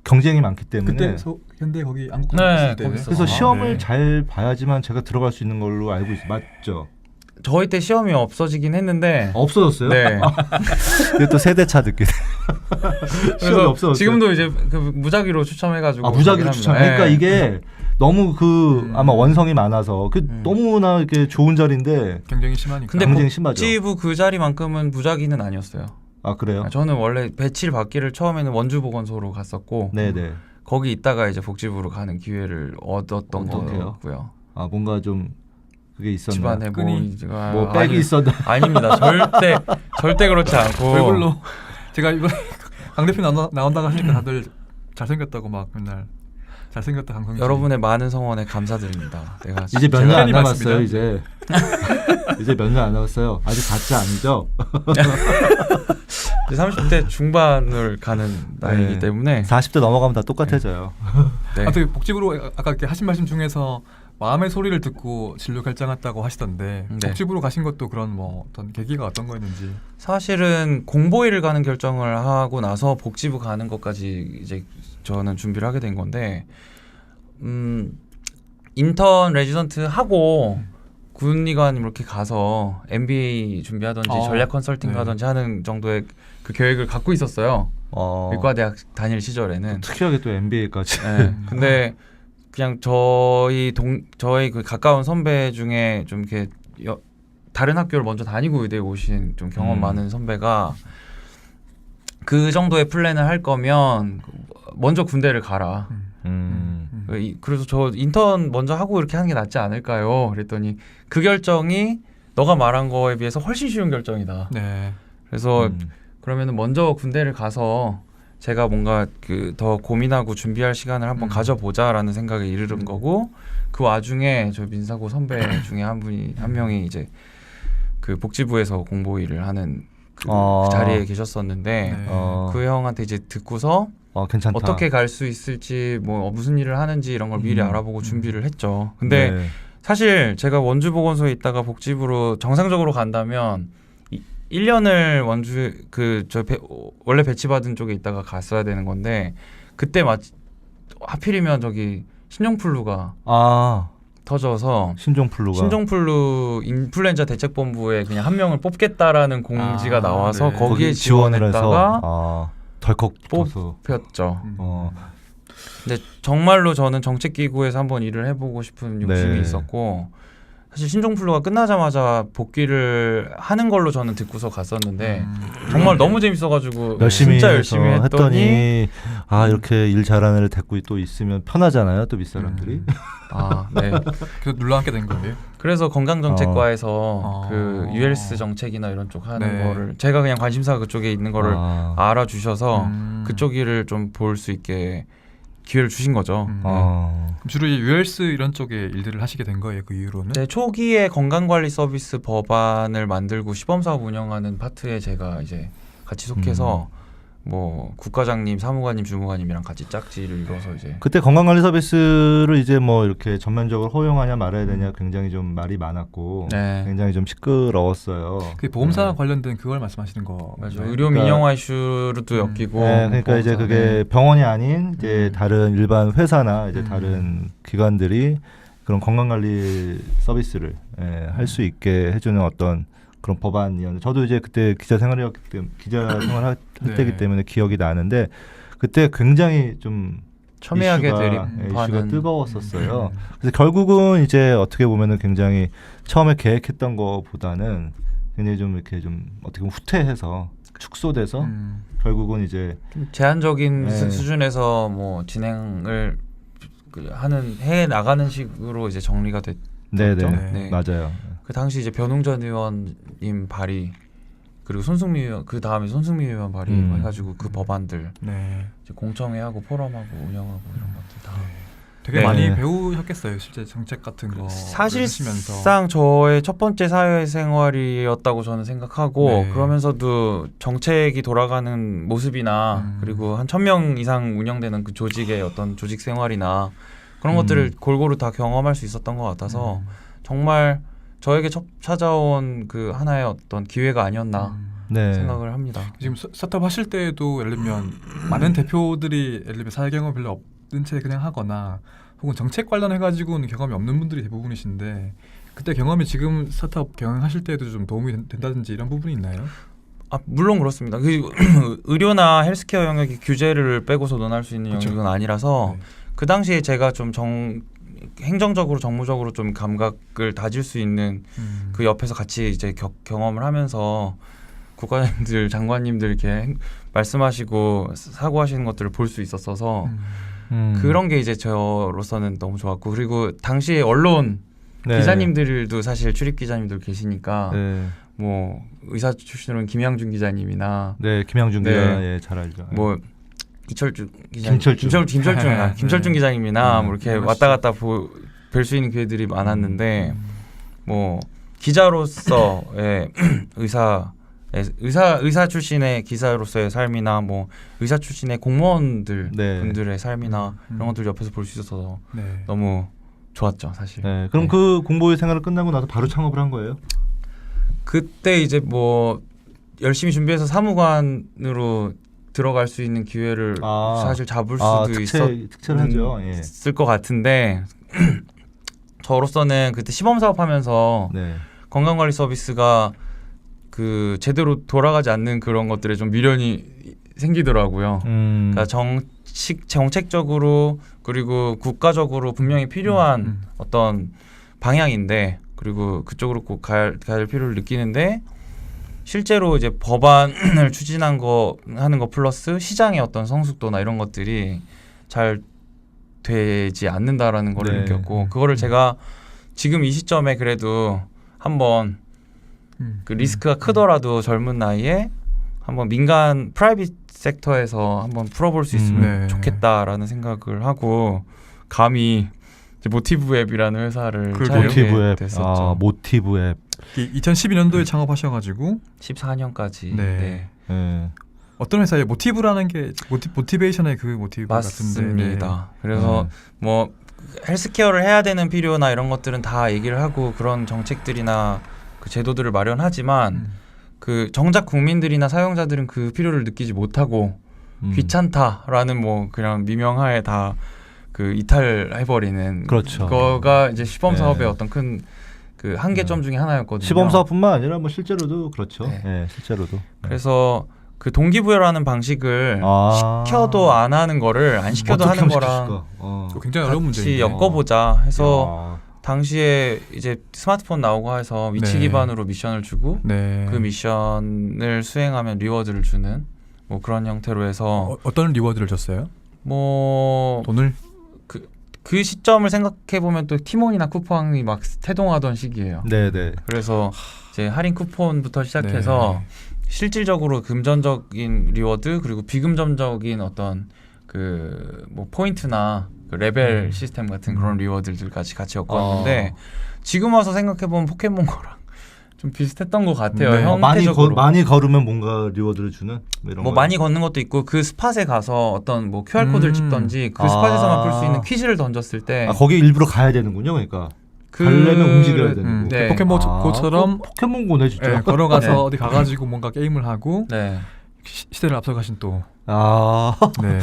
경쟁이 많기 때문에 그때 현대 거기 안국동 네, 있을 때 거기 있었어요. 그래서 시험을 네. 잘 봐야지만 제가 들어갈 수 있는 걸로 알고 있어요. 맞죠? 저희 때 시험이 없어지긴 했는데 없어졌어요? 네. 이게 또 세대차 느끼네. 시험이 그래서 없어졌어요. 지금도 이제 그 무작위로 추첨해가지고 무작위로 추첨. 합니다. 그러니까 네. 이게 너무 아마 원성이 많아서 너무나 이렇게 좋은 자리인데 경쟁이 심하니까. 근데 경쟁이 심하죠. 복지부 그 자리만큼은 무작위는 아니었어요. 아 그래요? 저는 원래 배치를 받기를 처음에는 원주보건소로 갔었고 네네. 거기 있다가 이제 복지부로 가는 기회를 얻었던 어떡해요? 거고요. 아 뭔가 좀 그게 있었나? 집안에 끈이 뭐 백이 있었나? 아닙니다. 절대 그렇지 않고. 얼굴로 제가 이번 강 대표 나온다고 하시니까 다들 잘생겼다고 막 맨날 잘생겼다 강성진. 여러분의 많은 성원에 감사드립니다. 내가 이제 몇 년 안 시간이 남았어요. 많습니다. 이제 몇 년 안 남았어요. 아직 가짜 아니죠? 이제 30대 중반을 가는 나이이기 네. 때문에 40대 넘어가면 다 똑같아져요. 네. 어떻게 복지부로 아까 이렇게 하신 말씀 중에서 마음의 소리를 듣고 진로 결정했다고 하시던데 네. 복지부로 가신 것도 그런 뭐 어떤 계기가 어떤 거였는지. 사실은 공보위를 가는 결정을 하고 나서 복지부 가는 것까지 이제 저는 준비를 하게 된 건데 인턴 레지던트 하고 군의관 이렇게 가서 MBA 준비하든지 전략 컨설팅 하든지 하는 정도의 그 계획을 갖고 있었어요. 의과대학 다닐 시절에는. 특이하게 또 MBA까지. 네. 근데 그냥 저희 그 가까운 선배 중에 좀 이렇게 다른 학교를 먼저 다니고 의대에 오신 좀 경험 많은 선배가 그 정도의 플랜을 할 거면 먼저 군대를 가라. 그래서 저 인턴 먼저 하고 이렇게 하는 게 낫지 않을까요? 그랬더니 그 결정이 너가 말한 거에 비해서 훨씬 쉬운 결정이다. 네. 그래서 그러면은 먼저 군대를 가서 제가 뭔가 그 더 고민하고 준비할 시간을 한번 가져보자라는 생각에 이르는 거고 그 와중에 저 민사고 선배 중에 한 명이 이제 그 복지부에서 공보 일을 하는 그 자리에 계셨었는데 그 형한테 이제 듣고서 괜찮다. 어떻게 갈 수 있을지 뭐 무슨 일을 하는지 이런 걸 미리 알아보고 준비를 했죠. 근데 사실 제가 원주보건소에 있다가 복지부로 정상적으로 간다면 1년을 원주 원래 배치받은 쪽에 있다가 갔어야 되는 건데 그때 하필이면 저기 신종플루가 터져서 신종플루 인플루엔자 대책본부에 그냥 한 명을 뽑겠다라는 공지가 나와서 거기에 지원을 했다가 덜컥 뽑혔죠. 근데 정말로 저는 정책기구에서 한번 일을 해보고 싶은 욕심이 있었고 사실 신종플루가 끝나자마자 복귀를 하는 걸로 저는 듣고서 갔었는데 정말 너무 재밌어가지고 진짜 열심히 했더니 이렇게 일 잘하는 애를 데리고 또 있으면 편하잖아요. 또 윗사람들이. 네. 그래서 눌러앉게 된 거예요. 그래서 건강정책과에서 그 ULS 정책이나 이런 쪽 하는 거를 제가 그냥 관심사가 그쪽에 있는 거를 알아주셔서 그쪽 일을 좀 볼 수 있게 기회를 주신 거죠. 주로 이제 ULS 이런 쪽에 일들을 하시게 된 거예요. 그 이후로는? 네, 초기에 건강관리 서비스 법안을 만들고 시범사업 운영하는 파트에 제가 이제 같이 속해서 뭐 국과장님, 사무관님, 주무관님이랑 같이 짝지를 이뤄서 이제 그때 건강관리 서비스를 이제 뭐 이렇게 전면적으로 허용하냐 말아야 되냐 굉장히 좀 말이 많았고 굉장히 좀 시끄러웠어요. 그 보험사 관련된 그걸 말씀하시는 거 맞아요. 의료 민영화 이슈로도 엮이고 그러니까 이제 그게 병원이 아닌 이제 다른 일반 회사나 이제 다른 기관들이 그런 건강관리 서비스를 할 수 있게 해주는 어떤 그런 법안이었는데 저도 이제 그때 기자 생활할 때기 때문에 기억이 나는데 그때 굉장히 좀 첨예하게 이슈가 뜨거웠었어요. 그래서 결국은 이제 어떻게 보면은 굉장히 처음에 계획했던 것보다는 굉장히 좀 이렇게 좀 어떻게 보면 후퇴해서 축소돼서 결국은 이제 좀 제한적인 수준에서 뭐 진행을 해 나가는 식으로 이제 정리가 됐죠. 네, 맞아요. 그 당시 이제 변웅전 의원님 발의 그리고 손승미 의원 그 다음에 손승미 의원 발의 해가지고 그 법안들 이제 공청회하고 포럼하고 운영하고 이런 것들 다. 되게 네. 많이 배우셨겠어요, 실제 정책 같은 거 하시면서. 사실상 저의 첫 번째 사회생활이었다고 저는 생각하고 네. 그러면서도 정책이 돌아가는 모습이나 그리고 한 1,000명 이상 운영되는 그 조직의 어떤 조직 생활이나 그런 것들을 골고루 다 경험할 수 있었던 것 같아서 정말 저에게 찾아온 그 하나의 어떤 기회가 아니었나 네. 생각을 합니다. 지금 스타트업 하실 때에도 예를 들면 많은 대표들이 예를 들면 사회 경험 별로 없는 채 그냥 하거나 혹은 정책 관련해가지고는 경험이 없는 분들이 대부분이신데 그때 경험이 지금 스타트업 경영하실 때에도 좀 도움이 된다든지 이런 부분이 있나요? 아, 물론 그렇습니다. 그리고 의료나 헬스케어 영역이 규제를 빼고서 논할 수 있는 그쵸. 영역은 아니라서 네. 그 당시에 제가 좀 행정적으로 정무적으로 좀 감각을 다질 수 있는 그 옆에서 같이 이제 경험을 하면서 국가장님들, 장관님들 이렇게 말씀하시고 사고하시는 것들을 볼 수 있었어서 그런 게 이제 저로서는 너무 좋았고 그리고 당시에 언론 네. 기자님들도 사실 출입 기자님들 계시니까 네. 뭐 의사 출신으로는 김양준 기자님이나 네, 김양준 네. 기자 예, 잘 알죠. 뭐 이철준 기자님, 김철준. 김철준 기자님이나 네. 뭐 이렇게 왔다 갔다 뵐 수 있는 기회들이 많았는데 뭐 기자로서의 의사 출신의 기자로서의 삶이나 뭐 의사 출신의 공무원들 네. 분들의 삶이나 이런 것들 옆에서 볼 수 있어서 네. 너무 좋았죠 사실. 네. 그럼 네. 그 공보위 생활을 끝나고 나서 바로 창업을 한 거예요? 그때 이제 뭐 열심히 준비해서 사무관으로 들어갈 수 있는 기회를 사실 잡을 수도 특채를 하죠. 예. 있을 것 같은데 저로서는 그때 시범 사업하면서 네. 건강관리 서비스가 그 제대로 돌아가지 않는 그런 것들에 좀 미련이 생기더라고요. 그러니까 정책적으로 그리고 국가적으로 분명히 필요한 어떤 방향인데 그리고 그쪽으로 꼭 가야 될 필요를 느끼는데 실제로 이제 법안을 추진한 거 하는 거 플러스 시장의 어떤 성숙도나 이런 것들이 잘 되지 않는다라는 걸 네. 느꼈고 그거를 제가 지금 이 시점에 그래도 한번 그 리스크가 크더라도 젊은 나이에 한번 민간 프라이빗 섹터에서 한번 풀어볼 수 있으면 네. 좋겠다라는 생각을 하고 감히 이제 모티브 앱이라는 회사를 차리게 모티브 앱. 됐었죠. 모티브 앱. 2012년도에 창업하셔가지고 14년까지. 네. 네. 어떤 회사에 모티브라는 게 모티베이션의 그 모티브 같은데. 맞습니다. 그래서 뭐 헬스케어를 해야 되는 필요나 이런 것들은 다 얘기를 하고 그런 정책들이나 그 제도들을 마련하지만 그 정작 국민들이나 사용자들은 그 필요를 느끼지 못하고 귀찮다라는 뭐 그냥 미명하에 다 그 이탈해버리는 그렇죠. 거가 이제 시범 네. 사업의 어떤 큰 그 한계점 중에 하나였거든요. 시범 사업뿐만 아니라 뭐 실제로도 그렇죠. 네. 네, 실제로도. 그래서 그 동기부여라는 방식을 시켜도 안 하는 거를 안 시켜도 어떻게 하는 하면 거랑 그거 굉장히 어려운 같이 문제인데. 엮어보자 해서 당시에 이제 스마트폰 나오고 해서 위치 네. 기반으로 미션을 주고 네. 그 미션을 수행하면 리워드를 주는 뭐 그런 형태로 해서 어떤 리워드를 줬어요? 뭐 돈을? 그 시점을 생각해 보면 또 티몬이나 쿠팡이 막 태동하던 시기예요. 네네. 그래서 이제 할인 쿠폰부터 시작해서 실질적으로 금전적인 리워드 그리고 비금전적인 어떤 그 뭐 포인트나 그 레벨 시스템 같은 그런 리워드들까지 같이 엮었는데 지금 와서 생각해 보면 포켓몬고랑 좀 비슷했던 것 같아요. 네. 형태적으로. 많이 걸으면 뭔가 리워드를 주는 뭐 이런 뭐 거요? 많이 걷는 것도 있고 그 스팟에 가서 어떤 뭐 QR 코드를 찍던지 그 스팟에서만 풀 수 있는 퀴즈를 던졌을 때 거기 일부러 가야 되는군요. 그러니까 가려면 움직여야 되는 거. 네. 포켓몬고처럼 포켓몬고네 진짜. 네, 걸어가서 네. 어디 가가지고 뭔가 게임을 하고 네. 시대를 앞서가신 또 야. 네.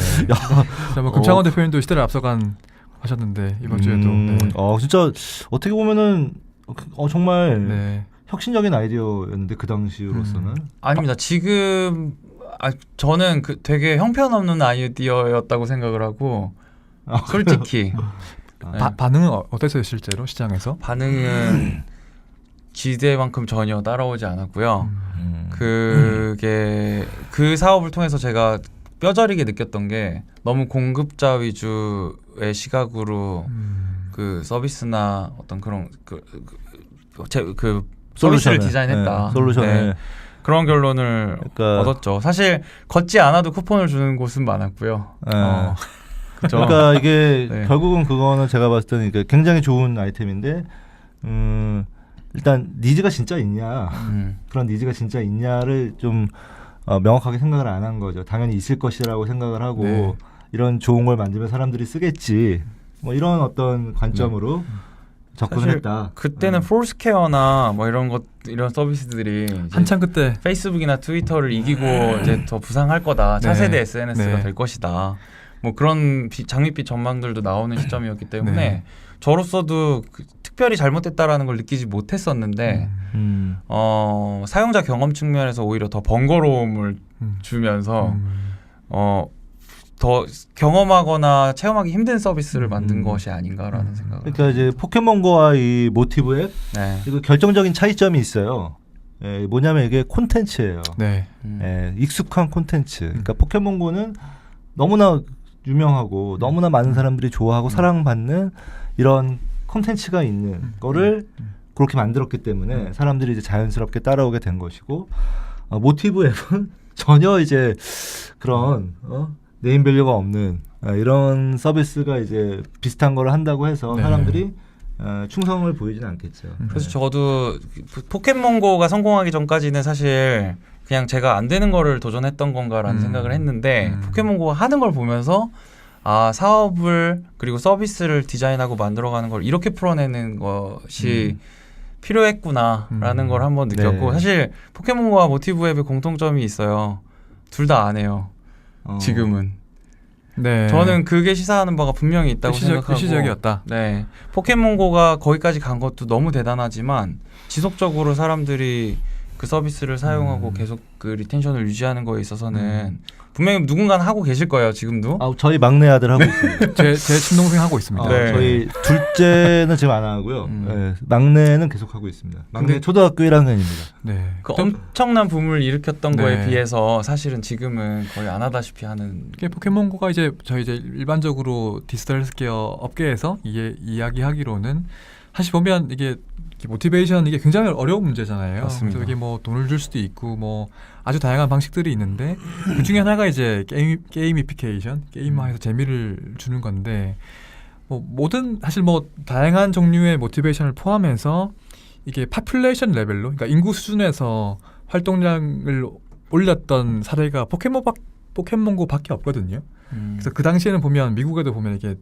뭐 금창원 대표님도 시대를 앞서간 하셨는데 이번 주에도 네. 진짜 어떻게 보면은 정말 네. 혁신적인 아이디어였는데 그 당시로서는 아닙니다. 지금 저는 그 되게 형편없는 아이디어였다고 생각을 하고 솔직히 반응은 어땠어요 실제로 시장에서? 반응은 기대만큼 전혀 따라오지 않았고요. 그게 그 사업을 통해서 제가 뼈저리게 느꼈던 게 너무 공급자 위주의 시각으로 그 서비스나 어떤 그런 그 서비스를 디자인했다. 네, 솔루션을. 네. 그런 결론을 그러니까, 얻었죠. 사실 걷지 않아도 쿠폰을 주는 곳은 많았고요. 네. 그렇죠. 그러니까 이게 네. 결국은 그거는 제가 봤을 때는 이게 굉장히 좋은 아이템인데 일단 니즈가 진짜 있냐 그런 니즈가 진짜 있냐를 좀 명확하게 생각을 안 한 거죠. 당연히 있을 것이라고 생각을 하고 네. 이런 좋은 걸 만들면 사람들이 쓰겠지. 뭐 이런 어떤 관점으로 접근을 사실 했다. 그때는 폴스케어나 뭐 이런 서비스들이 이제 한참 그때 페이스북이나 트위터를 이기고 이제 더 부상할 거다. 네. 차세대 SNS가 네. 될 것이다. 뭐 그런 장밋빛 전망들도 나오는 시점이었기 때문에 네. 저로서도 특별히 잘못됐다라는 걸 느끼지 못했었는데 사용자 경험 측면에서 오히려 더 번거로움을 주면서 더 경험하거나 체험하기 힘든 서비스를 만든 것이 아닌가라는 생각을. 그러니까 이제 포켓몬고와 이 모티브 앱 네. 이거 결정적인 차이점이 있어요. 예, 뭐냐면 이게 콘텐츠예요. 네. 예, 익숙한 콘텐츠. 그러니까 포켓몬고는 너무나 유명하고 너무나 많은 사람들이 좋아하고 사랑받는 이런 콘텐츠가 있는 거를 그렇게 만들었기 때문에 사람들이 이제 자연스럽게 따라오게 된 것이고 모티브 앱은 전혀 이제 그런 네임밸류가 없는 이런 서비스가 이제 비슷한 걸 한다고 해서 네. 사람들이 충성을 보이지는 않겠죠. 그래서 저도 포켓몬고가 성공하기 전까지는 사실 그냥 제가 안 되는 거를 도전했던 건가라는 생각을 했는데 포켓몬고가 하는 걸 보면서 사업을 그리고 서비스를 디자인하고 만들어가는 걸 이렇게 풀어내는 것이 필요했구나라는 걸 한번 느꼈고 네. 사실 포켓몬고와 모티브 앱의 공통점이 있어요. 둘 다 안 해요. 지금은. 네. 저는 그게 시사하는 바가 분명히 있다고 생각하고 시적이었다. 네. 포켓몬고가 거기까지 간 것도 너무 대단하지만 지속적으로 사람들이 그 서비스를 사용하고 계속 그 리텐션을 유지하는 거에 있어서는 분명히 누군가는 하고 계실 거예요. 지금도. 저희 막내 아들 하고 있습니다. 제 친동생 하고 있습니다. 네. 저희 둘째는 지금 안 하고요. 네, 막내는 계속 하고 있습니다. 막내 근데- 초등학교 1학년입니다. 네. 그 엄청난 붐을 일으켰던 거에 네. 비해서 사실은 지금은 거의 안 하다시피 하는. 이게 포켓몬고가 이제 저희 이제 일반적으로 디지털 헬스케어 업계에서 이야기하기로는 사실 보면 이게 모티베이션 이게 굉장히 어려운 문제잖아요. 맞습니다. 그래서 이게 뭐 돈을 줄 수도 있고 뭐 아주 다양한 방식들이 있는데 그 중에 하나가 이제 게이미피케이션, 게임화해서 재미를 주는 건데 뭐 모든 사실 뭐 다양한 종류의 모티베이션을 포함해서 이게 파퓰레이션 레벨로 그러니까 인구 수준에서 활동량을 올렸던 사례가 포켓몬고밖에 없거든요. 그래서 그 당시에는 보면 미국에도 보면 이게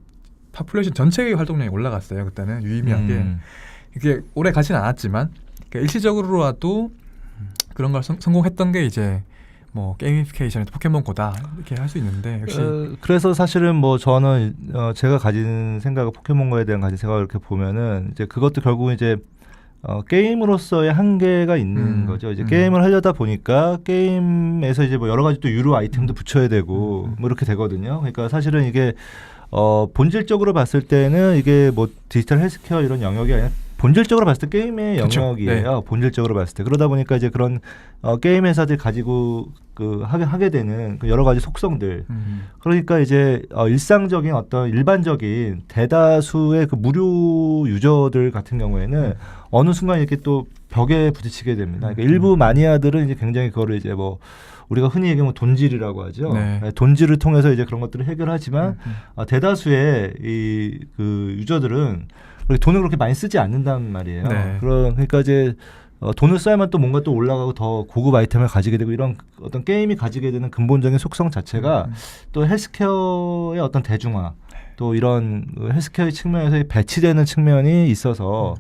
파퓰레이션 전체의 활동량이 올라갔어요. 그때는 유의미하게. 이게 오래 가진 않았지만 그러니까 일시적으로라도 그런 걸 성공했던 게 이제 뭐 게이미피케이션에서 포켓몬고다 이렇게 할 수 있는데 역시 그래서 사실은 뭐 저는 제가 가진 생각을 포켓몬고에 대한 가진 생각을 이렇게 보면은 이제 그것도 결국은 이제 게임으로서의 한계가 있는 거죠. 이제 게임을 하려다 보니까 게임에서 이제 뭐 여러 가지 또 유료 아이템도 붙여야 되고 뭐 이렇게 되거든요. 그러니까 사실은 이게 본질적으로 봤을 때는 이게 뭐 디지털 헬스케어 이런 영역이 아니라 본질적으로 봤을 때 게임의 그쵸. 영역이에요. 네. 본질적으로 봤을 때. 그러다 보니까 이제 그런 게임 회사들이 가지고 하게 되는 그 여러 가지 속성들. 그러니까 이제 일상적인 어떤 일반적인 대다수의 그 무료 유저들 같은 경우에는 어느 순간 이렇게 또 벽에 부딪히게 됩니다. 그러니까 일부 마니아들은 이제 굉장히 그거를 이제 뭐 우리가 흔히 얘기하면 돈질이라고 하죠. 네. 돈질을 통해서 이제 그런 것들을 해결하지만 대다수의 그 유저들은 돈을 그렇게 많이 쓰지 않는단 말이에요. 네. 그러니까 이제 돈을 써야만 또 뭔가 또 올라가고 더 고급 아이템을 가지게 되고 이런 어떤 게임이 가지게 되는 근본적인 속성 자체가 또 헬스케어의 어떤 대중화 또 이런 헬스케어의 측면에서 배치되는 측면이 있어서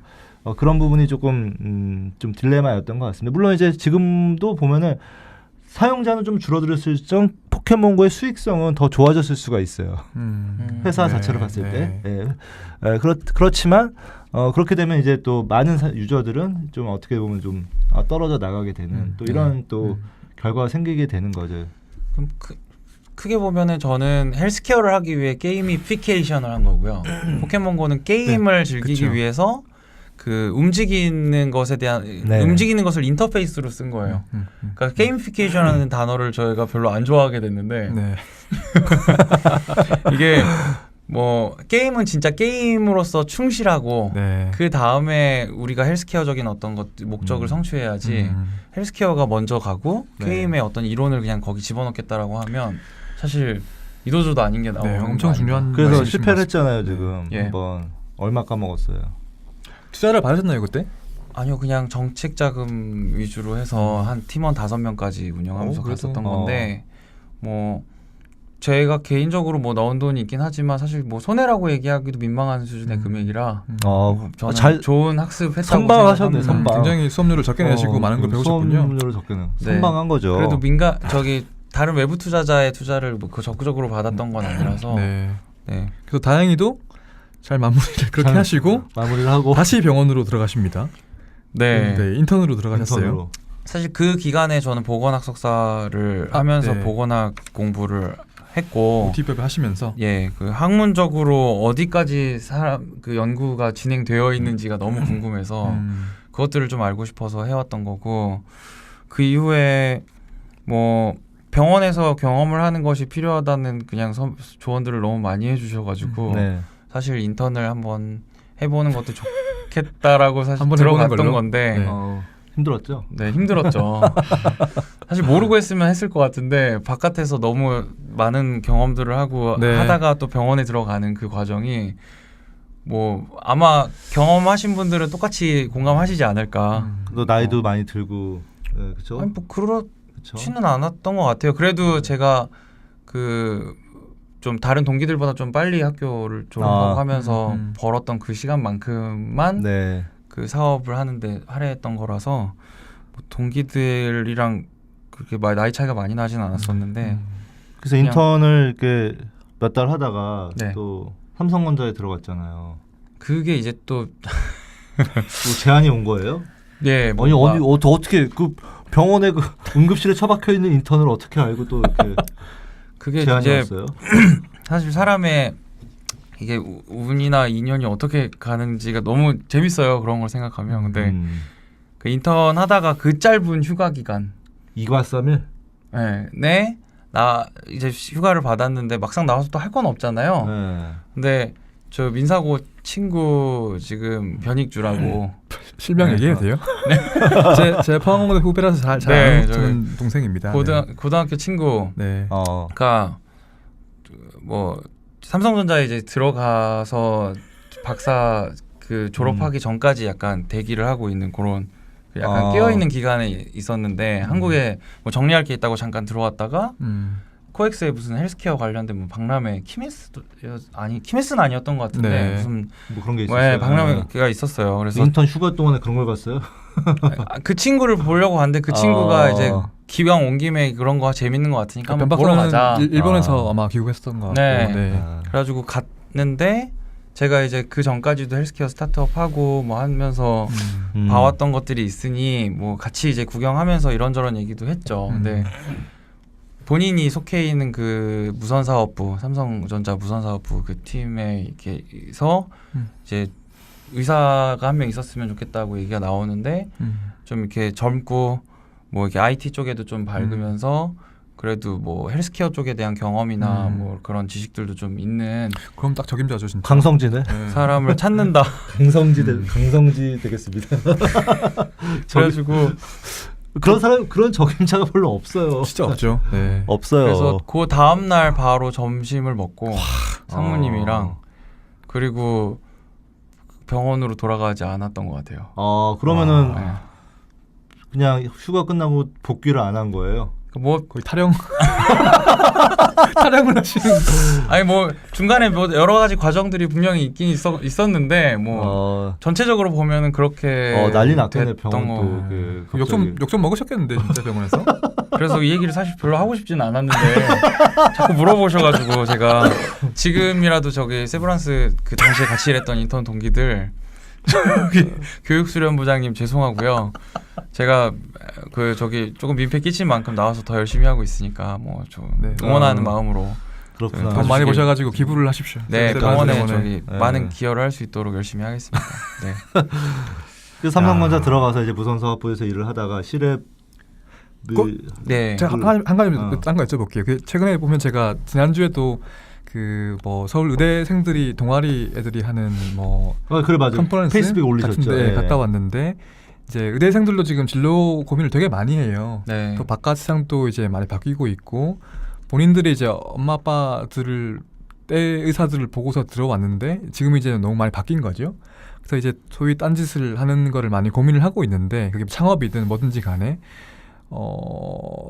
그런 부분이 조금 좀 딜레마였던 것 같습니다. 물론 이제 지금도 보면은 사용자는 좀 줄어들었을 정 포켓몬고의 수익성은 더 좋아졌을 수가 있어요. 회사 자체로 봤을 때. 예. 그렇지만 그렇게 되면 이제 또 많은 유저들은 좀 어떻게 보면 좀 떨어져 나가게 되는 또 이런 또 결과가 생기게 되는 거죠. 그럼 크게 보면은 저는 헬스케어를 하기 위해 게이미피케이션을 한 거고요. 포켓몬고는 게임을 즐기기 그쵸. 위해서 그 움직이는 것에 대한 움직이는 것을 인터페이스로 쓴 거예요. 그러니까 게이미피케이션이라는 단어를 저희가 별로 안 좋아하게 됐는데 네. 이게 뭐 게임은 진짜 게임으로서 충실하고 네. 그 다음에 우리가 헬스케어적인 어떤 것 목적을 성취해야지 헬스케어가 먼저 가고 네. 게임의 어떤 이론을 그냥 거기 집어넣겠다라고 하면 사실 이도저도 아닌 게 나오는 네, 거 엄청 아닌가. 중요한 그래서 말씀이신 실패를 것 했잖아요 지금. 예. 한번 얼마 까먹었어요. 투자를 받으셨나요 그때? 아니요, 그냥 정책 자금 위주로 해서 한 팀원 5명까지 운영하면서 그래도- 갔었던 건데 뭐 제가 개인적으로 뭐 넣은 돈이 있긴 하지만 사실 뭐 손해라고 얘기하기도 민망한 수준의 금액이라 저는 잘 좋은 학습했다고 선방하셨네, 생각합니다. 선방. 굉장히 수업료를 적게 내시고 많은 걸 배우셨군요. 수업료를 적게는 네. 선방한 거죠. 그래도 저기 다른 외부 투자자의 투자를 뭐 적극적으로 받았던 건 아니라서 네. 네. 그래서 다행히도 잘 마무리를 그렇게 잘 하시고 마무리를 하고 다시 병원으로 들어가십니다. 네. 네, 인턴으로 들어가셨어요. 인턴으로. 사실 그 기간에 저는 보건학 석사를 하면서 네. 보건학 공부를 했고 OT법을 하시면서 예, 그 학문적으로 어디까지 그 연구가 진행되어 있는지가 너무 궁금해서 그것들을 좀 알고 싶어서 해왔던 거고 그 이후에 뭐 병원에서 경험을 하는 것이 필요하다는 그냥 조언들을 너무 많이 해주셔가지고 네. 사실 인턴을 한번 해보는 것도 좋겠다라고 사실 한번 해보는 들어갔던 걸로? 건데 네. 힘들었죠. 네, 힘들었죠. 사실 모르고 했으면 했을 것 같은데 바깥에서 너무 많은 경험들을 하고 네. 하다가 또 병원에 들어가는 그 과정이 뭐 아마 경험하신 분들은 똑같이 공감하시지 않을까. 또 나이도 많이 들고 그렇죠. 아니 뭐 그렇죠. 그렇지는 않았던 것 같아요. 그래도 제가 그 좀 다른 동기들보다 좀 빨리 학교를 졸업하고 하면서 벌었던 그 시간만큼만 네. 그 사업을 하는데 할애했던 거라서 뭐 동기들이랑 그렇게 나이 차이가 많이 나진 않았었는데 그래서 그냥- 인턴을 이렇게 몇 달 하다가 네. 또 삼성전자에 들어갔잖아요. 그게 이제 또 또 제안이 온 거예요? 예, 아니 뭔가 어떻게 그 병원에 그 응급실에 처박혀 있는 인턴을 어떻게 알고 또 이렇게 그게 제안이 이제 왔어요? 사실 사람의 이게 운이나 인연이 어떻게 가는지가 너무 재밌어요. 그런 걸 생각하면. 근데 그 인턴 하다가 그 짧은 휴가 기간 2과 3일? 네, 나 이제 휴가를 받았는데 막상 나와서 또 할 건 없잖아요. 네. 근데 저 민사고 친구 지금 변익주라고 실명 네. 얘기해도 돼요? 제 포항공대 후배라서 잘 네, 아는 동생입니다. 고등학교 친구가 네. 뭐 삼성전자에 이제 들어가서 박사 그 졸업하기 전까지 약간 대기를 하고 있는 그런 약간 깨어 있는 기간에 있었는데 한국에 뭐 정리할 게 있다고 잠깐 들어왔다가 코엑스에 무슨 헬스케어 관련된 뭐 박람회 키메스는 아니었던 것 같은데 네. 무슨 뭐 그런 게 뭐 있었어요. 박람회가 있었어요. 그래서 인턴 휴가 동안에 그런 걸 갔어요? 그 친구를 보려고 갔는데 그 친구가 이제 기왕 온 김에 그런 거 재밌는 것 같으니까 한번 보러 가자. 일본에서 아마 귀국했었던 것 같고. 네. 네. 그래가지고 갔는데 제가 이제 그 전까지도 헬스케어 스타트업 하고 뭐 하면서 봐왔던 것들이 있으니 뭐 같이 이제 구경하면서 이런저런 얘기도 했죠. 근데 본인이 속해 있는 그 무선사업부 삼성전자 무선사업부 그 팀에 이렇게서 이제 의사가 한 명 있었으면 좋겠다고 얘기가 나오는데 좀 이렇게 젊고 뭐 이렇게 IT 쪽에도 좀 밝으면서 그래도 뭐 헬스케어 쪽에 대한 경험이나 뭐 그런 지식들도 좀 있는 그럼 딱 적임자죠 진짜. 강성지네. 사람을 찾는다. 강성지 되겠습니다. 그래가지고 그런 사람 그런 적임자가 별로 없어요. 진짜 없죠. 네. 없어요. 그래서 그 다음 날 바로 점심을 먹고 상무님이랑 그리고 병원으로 돌아가지 않았던 것 같아요. 그러면은 네. 그냥 휴가 끝나고 복귀를 안 한 거예요. 뭐 거의 타령을 하시는. 아니 뭐 중간에 뭐 여러 가지 과정들이 분명히 있긴 있었는데 뭐 전체적으로 보면은 그렇게 난리 났겠네 됐던 병원 거. 욕좀 먹으셨겠는데 진짜 병원에서. 그래서 이 얘기를 사실 별로 하고 싶지는 않았는데 자꾸 물어보셔가지고 제가 지금이라도 저기 세브란스 그 당시에 같이 일했던 인턴 동기들 저기 교육수련부장님 죄송하고요. 제가 그 저기 조금 민폐 끼친 만큼 나와서 더 열심히 하고 있으니까 뭐 좀 네. 응원하는 마음으로 그렇구나. 돈 많이 버셔가지고 기부를 하십시오. 네, 병원에 저기 네. 많은 기여를 할 수 있도록 열심히 하겠습니다. 네. 그래서 삼성전자 들어가서 이제 무선사업부에서 일을 하다가 시랩 네. 제가 한 가지 딴 거 여쭤볼게요. 그 최근에 보면 제가 지난주에도 그 뭐 서울 의대생들이 동아리 애들이 하는 뭐 그래 맞아. 컨퍼런스 페이스북에 올리셨죠. 같은데 예. 갔다 왔는데 이제 의대생들도 지금 진로 고민을 되게 많이 해요. 네. 또 바깥 세상도 이제 많이 바뀌고 있고 본인들이 이제 엄마 아빠들을 때 의사들을 보고서 들어왔는데 지금 이제 너무 많이 바뀐 거죠. 그래서 이제 소위 딴짓을 하는 거를 많이 고민을 하고 있는데 그게 창업이든 뭐든지 간에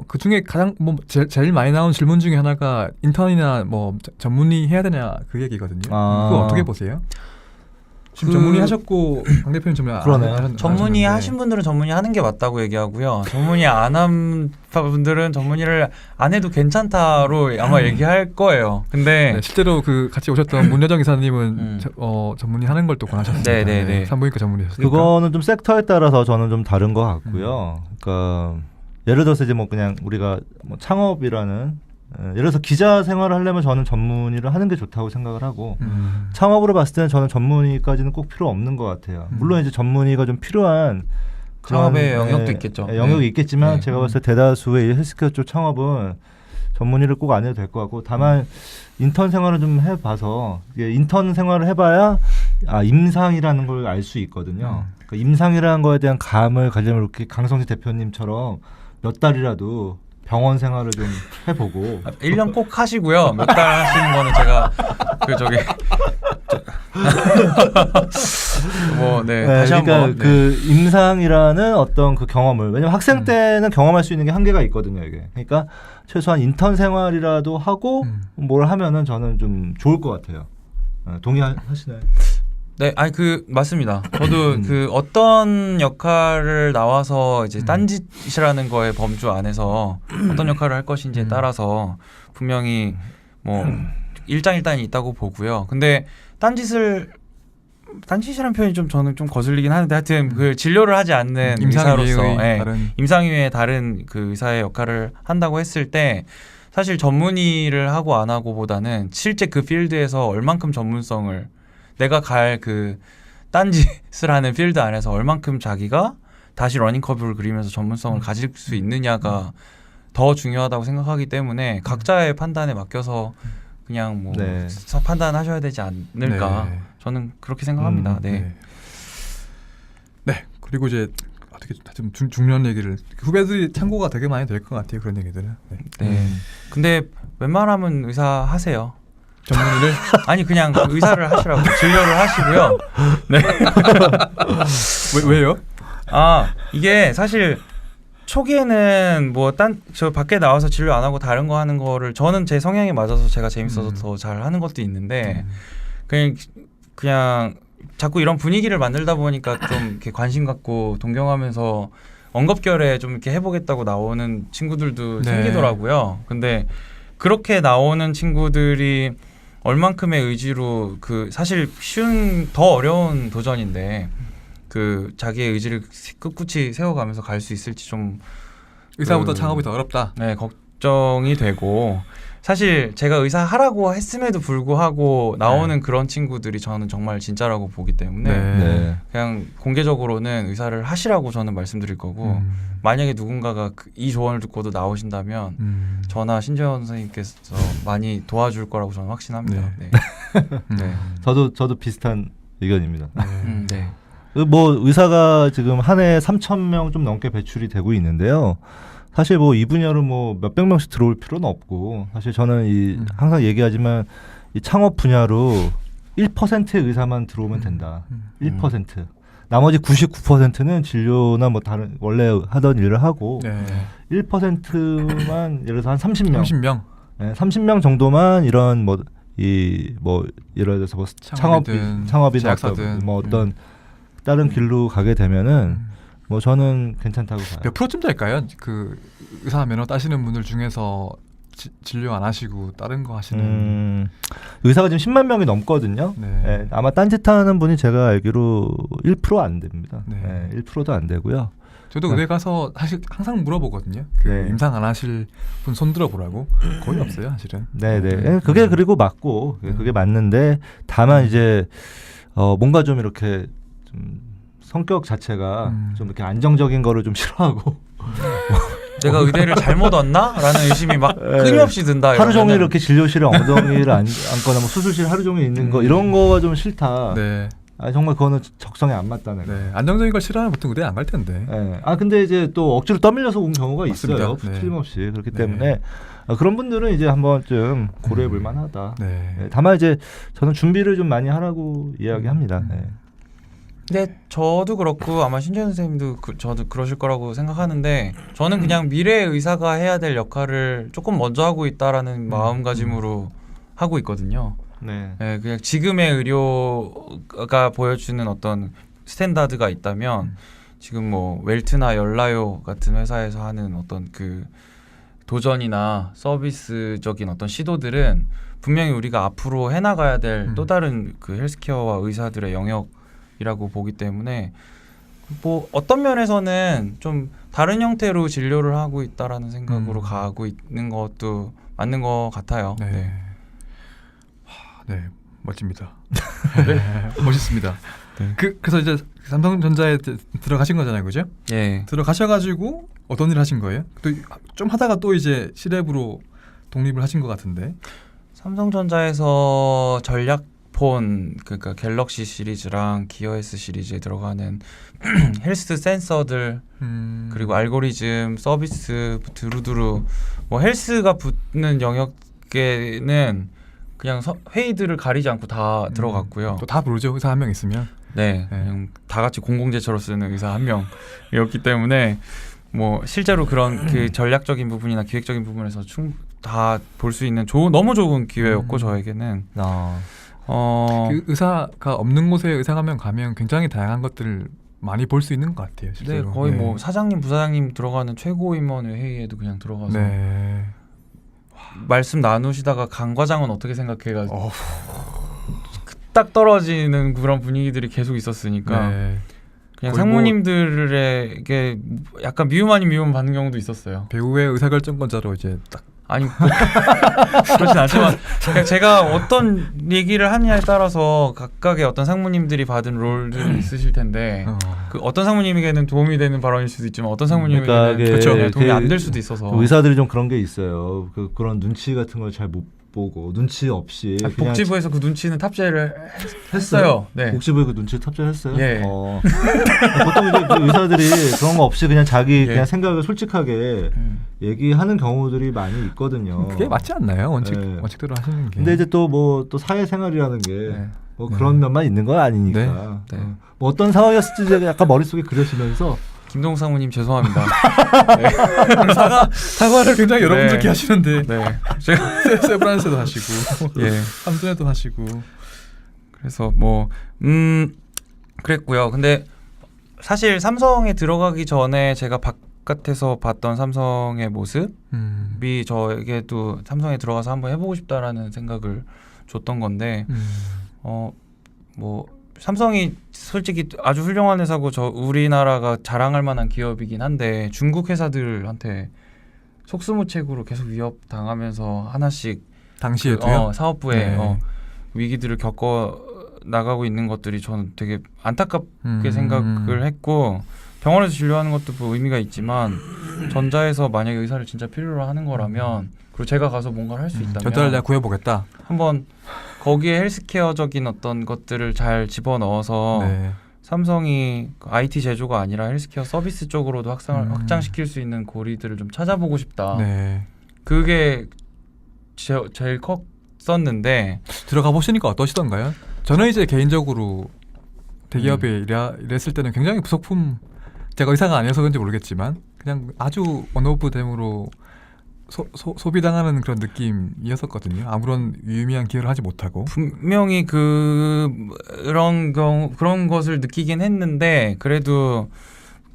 그 중에 가장 뭐 제일 많이 나온 질문 중에 하나가 인턴이나 뭐 전문의 해야 되냐 그 얘기거든요. 그거 어떻게 보세요? 지금 전문의 하셨고 강 대표님 전문의 그러네요. 전문의 하신 분들은 전문의 하는 게 맞다고 얘기하고요. 전문의 안 한 분들은 전문의를 안 해도 괜찮다로 아마 얘기할 거예요. 근데 네, 실제로 그 같이 오셨던 문여정 이사님은 전문의 하는 걸 또 권하셨습니다. 네네네. 산부인과 전문의셨으니까. 그거는 좀 섹터에 따라서 저는 좀 다른 것 같고요. 그러니까 예를 들어서 이제 뭐 그냥 우리가 뭐 창업이라는 예를 들어서 기자 생활을 하려면 저는 전문의를 하는 게 좋다고 생각을 하고 창업으로 봤을 때는 저는 전문의까지는 꼭 필요 없는 것 같아요. 물론 이제 전문의가 좀 필요한 창업의 영역도 있겠죠. 영역이 있겠지만 네. 제가 봤을 때 대다수의 헬스케어 쪽 창업은 전문의를 꼭 안 해도 될 것 같고 다만 인턴 생활을 좀 해봐서 인턴 생활을 해봐야 임상이라는 걸 알 수 있거든요. 그러니까 임상이라는 거에 대한 감을 가지려면 이렇게 강성지 대표님처럼 몇 달이라도 병원 생활을 좀 해보고 1년 꼭 하시고요. 몇 달 하시는 거는 제가 다시 그러니까 한번 그 임상이라는 어떤 그 경험을 왜냐면 학생 때는 경험할 수 있는 게 한계가 있거든요. 이게 그러니까 최소한 인턴 생활이라도 하고 뭘 하면은 저는 좀 좋을 것 같아요. 동의하시나요? 네, 맞습니다. 저도 그 어떤 역할을 나와서 이제 딴짓이라는 거의 범주 안에서 어떤 역할을 할 것인지에 따라서 분명히 뭐 일장일단이 있다고 보고요. 근데 딴짓이라는 표현이 좀 저는 좀 거슬리긴 하는데 하여튼 그 진료를 하지 않는 의사로서 임상위의 다른 그 의사의 역할을 한다고 했을 때 사실 전문의를 하고 안 하고보다는 실제 그 필드에서 얼만큼 전문성을 내가 갈 그 딴짓을 하는 필드 안에서 얼만큼 자기가 다시 러닝커브를 그리면서 전문성을 가질 수 있느냐가 더 중요하다고 생각하기 때문에 각자의 판단에 맡겨서 그냥 뭐 판단하셔야 되지 않을까 저는 그렇게 생각합니다. 네. 그리고 이제 어떻게 좀 중요한 얘기를 후배들이 참고가 되게 많이 될 것 같아요. 그런 얘기들은. 근데 웬만하면 의사 하세요. 전문의를? 아니 그냥 의사를 하시라고 진료를 하시고요. 네. 왜요? 이게 사실 초기에는 뭐 저 밖에 나와서 진료 안 하고 다른 거 하는 거를 저는 제 성향에 맞아서 제가 재밌어서 더 잘 하는 것도 있는데 그냥 자꾸 이런 분위기를 만들다 보니까 좀 이렇게 관심 갖고 동경하면서 언급결에 좀 이렇게 해보겠다고 나오는 친구들도 생기더라고요. 근데 그렇게 나오는 친구들이 얼만큼의 의지로 사실 더 어려운 도전인데 자기의 의지를 꿋꿋이 세워가면서 갈 수 있을지 좀 의사보다 창업이 더 어렵다. 네, 걱정이 되고 사실 제가 의사 하라고 했음에도 불구하고 나오는 그런 친구들이 저는 정말 진짜라고 보기 때문에 그냥 공개적으로는 의사를 하시라고 저는 말씀드릴 거고 만약에 누군가가 이 조언을 듣고도 나오신다면 저나 신재원 선생님께서 많이 도와줄 거라고 저는 확신합니다. 저도 비슷한 의견입니다. 뭐 의사가 지금 한 해에 3,000명 좀 넘게 배출이 되고 있는데요. 사실 뭐 이 분야로 뭐 몇백 명씩 들어올 필요는 없고 사실 저는 항상 얘기하지만 이 창업 분야로 1%의 의사만 들어오면 된다. 1%. 나머지 99%는 진료나 뭐 다른 원래 하던 일을 하고 1%만 예를 들어서 한 30명. 30명 정도만 이런 예를 들어서 뭐 창업이든 뭐 어떤 다른 길로 가게 되면은 뭐 저는 괜찮다고 봐요. 몇 프로쯤 될까요? 그 의사 면허 따시는 분들 중에서 진료 안 하시고 다른 거 하시는 의사가 지금 10만 명이 넘거든요. 아마 딴짓하는 분이 제가 알기로 1% 안 됩니다. 1%도 안 되고요. 저도 의대 가서 사실 항상 물어보거든요. 임상 안 하실 분 손 들어보라고. 거의 없어요, 사실은. 그게 그리고 맞고 그게 맞는데 다만 이제 뭔가 좀 이렇게 좀 성격 자체가 좀 이렇게 안정적인 거를 좀 싫어하고 내가 의대를 잘못 왔나? 라는 의심이 막 끊임없이 든다. 하루 종일 이러면은. 이렇게 진료실에 엉덩이를 앉거나 뭐 수술실 하루 종일 있는 거 이런 거가 좀 싫다. 네. 정말 그거는 적성에 안 맞다는 거. 네. 안정적인 걸 싫어하면 보통 의대 안 갈 텐데. 근데 이제 또 억지로 떠밀려서 온 경우가 맞습니다. 있어요. 네. 틀림없이. 그렇기 네. 때문에 그런 분들은 이제 한번좀 고려해 볼 만하다. 네. 다만 이제 저는 준비를 좀 많이 하라고 이야기합니다. 근데 저도 그렇고 아마 신재현 선생님도 저도 그러실 거라고 생각하는데 저는 그냥 미래의 의사가 해야 될 역할을 조금 먼저 하고 있다라는 마음가짐으로 하고 있거든요. 네. 네, 그냥 지금의 의료가 보여주는 어떤 스탠다드가 있다면 지금 뭐 웰트나 열라요 같은 회사에서 하는 어떤 그 도전이나 서비스적인 어떤 시도들은 분명히 우리가 앞으로 해나가야 될 또 다른 그 헬스케어와 의사들의 영역이라고 보기 때문에 뭐 어떤 면에서는 좀 다른 형태로 진료를 하고 있다라는 생각으로 가고 있는 것도 맞는 것 같아요. 네. 네. 네, 멋집니다. 멋있습니다. 네. 그래서 이제 삼성전자에 들어가신 거잖아요, 그죠? 예. 들어가셔가지고 어떤 일 하신 거예요? 또 좀 하다가 또 이제 시랩으로 독립을 하신 것 같은데. 삼성전자에서 전략폰 그러니까 갤럭시 시리즈랑 기어 S 시리즈에 들어가는 헬스 센서들 그리고 알고리즘 서비스 두루두루 뭐 헬스가 붙는 영역에는 그냥 회의들을 가리지 않고 다 들어갔고요. 또 다 부르죠, 의사 한 명 있으면. 네, 그냥 다 같이 공공재처로 쓰는 의사 한 명이었기 때문에 뭐 실제로 그런 그 전략적인 부분이나 기획적인 부분에서 다 볼 수 있는 너무 좋은 기회였고 저에게는 그 의사가 없는 곳에 의사 한 명 가면 굉장히 다양한 것들을 많이 볼 수 있는 것 같아요. 실제로. 네, 거의 뭐 사장님, 부사장님 들어가는 최고임원 회의에도 그냥 들어가서 네. 말씀 나누시다가 강 과장은 어떻게 생각해가지고 딱 떨어지는 그런 분위기들이 계속 있었으니까 네. 그냥 거의 상무님들에게 약간 미움 아닌 미움 받는 경우도 있었어요. 배우의 의사결정권자로 이제 딱. 아니 그렇진 않지만 그냥 제가 어떤 얘기를 하느냐에 따라서 각각의 어떤 상무님들이 받은 롤들이 있으실 텐데 그 어떤 상무님에게는 도움이 되는 발언일 수도 있지만 어떤 상무님에게는 그러니까 도움이 안 될 수도 있어서 의사들이 좀 그런 게 있어요. 그런 눈치 같은 걸 잘 못 보고 눈치 없이 그냥 복지부에서 그 눈치는 탑재를 했어요. 네. 복지부에 그 눈치 탑재했어요. 예. 보통 이제 그 의사들이 그런 거 없이 그냥 자기 그냥 생각을 솔직하게 얘기하는 경우들이 많이 있거든요. 그게 맞지 않나요? 원칙대로 하시는 게. 근데 이제 또 뭐 또 사회생활이라는 게 뭐 그런 면만 있는 건 아니니까. 뭐 어떤 상황이었을지 제가 약간 머릿속에 그려지면서 김동 상무님 죄송합니다. 사과를 굉장히 여러분들께 하시는데 제가 세브란스도 하시고 삼성에도 하시고 그래서 뭐 그랬고요. 근데 사실 삼성에 들어가기 전에 제가 바깥에서 봤던 삼성의 모습이 저에게도 삼성에 들어가서 한번 해보고 싶다라는 생각을 줬던 건데 뭐 삼성이 솔직히 아주 훌륭한 회사고 우리나라가 자랑할 만한 기업이긴 한데 중국 회사들한테 속수무책으로 계속 위협 당하면서 하나씩 당시에도요? 사업부에 위기들을 겪어 나가고 있는 것들이 저는 되게 안타깝게 생각을 했고 병원에서 진료하는 것도 뭐 의미가 있지만 전자에서 만약에 의사를 진짜 필요로 하는 거라면 그리고 제가 가서 뭔가를 할 수 있다면 전자를 내가 구해보겠다. 한번 거기에 헬스케어적인 어떤 것들을 잘 집어넣어서 삼성이 IT 제조가 아니라 헬스케어 서비스 쪽으로도 확장시킬 수 있는 고리들을 좀 찾아보고 싶다. 그게 제일 컸었는데 들어가 보시니까 어떠시던가요? 저는 이제 개인적으로 대기업에 일했을 때는 굉장히 부속품, 제가 의사가 아니어서 그런지 모르겠지만 그냥 아주 원오브댐으로 소비당하는 그런 느낌이었었거든요. 아무런 유의미한 기여를 하지 못하고. 분명히 그런 것을 느끼긴 했는데 그래도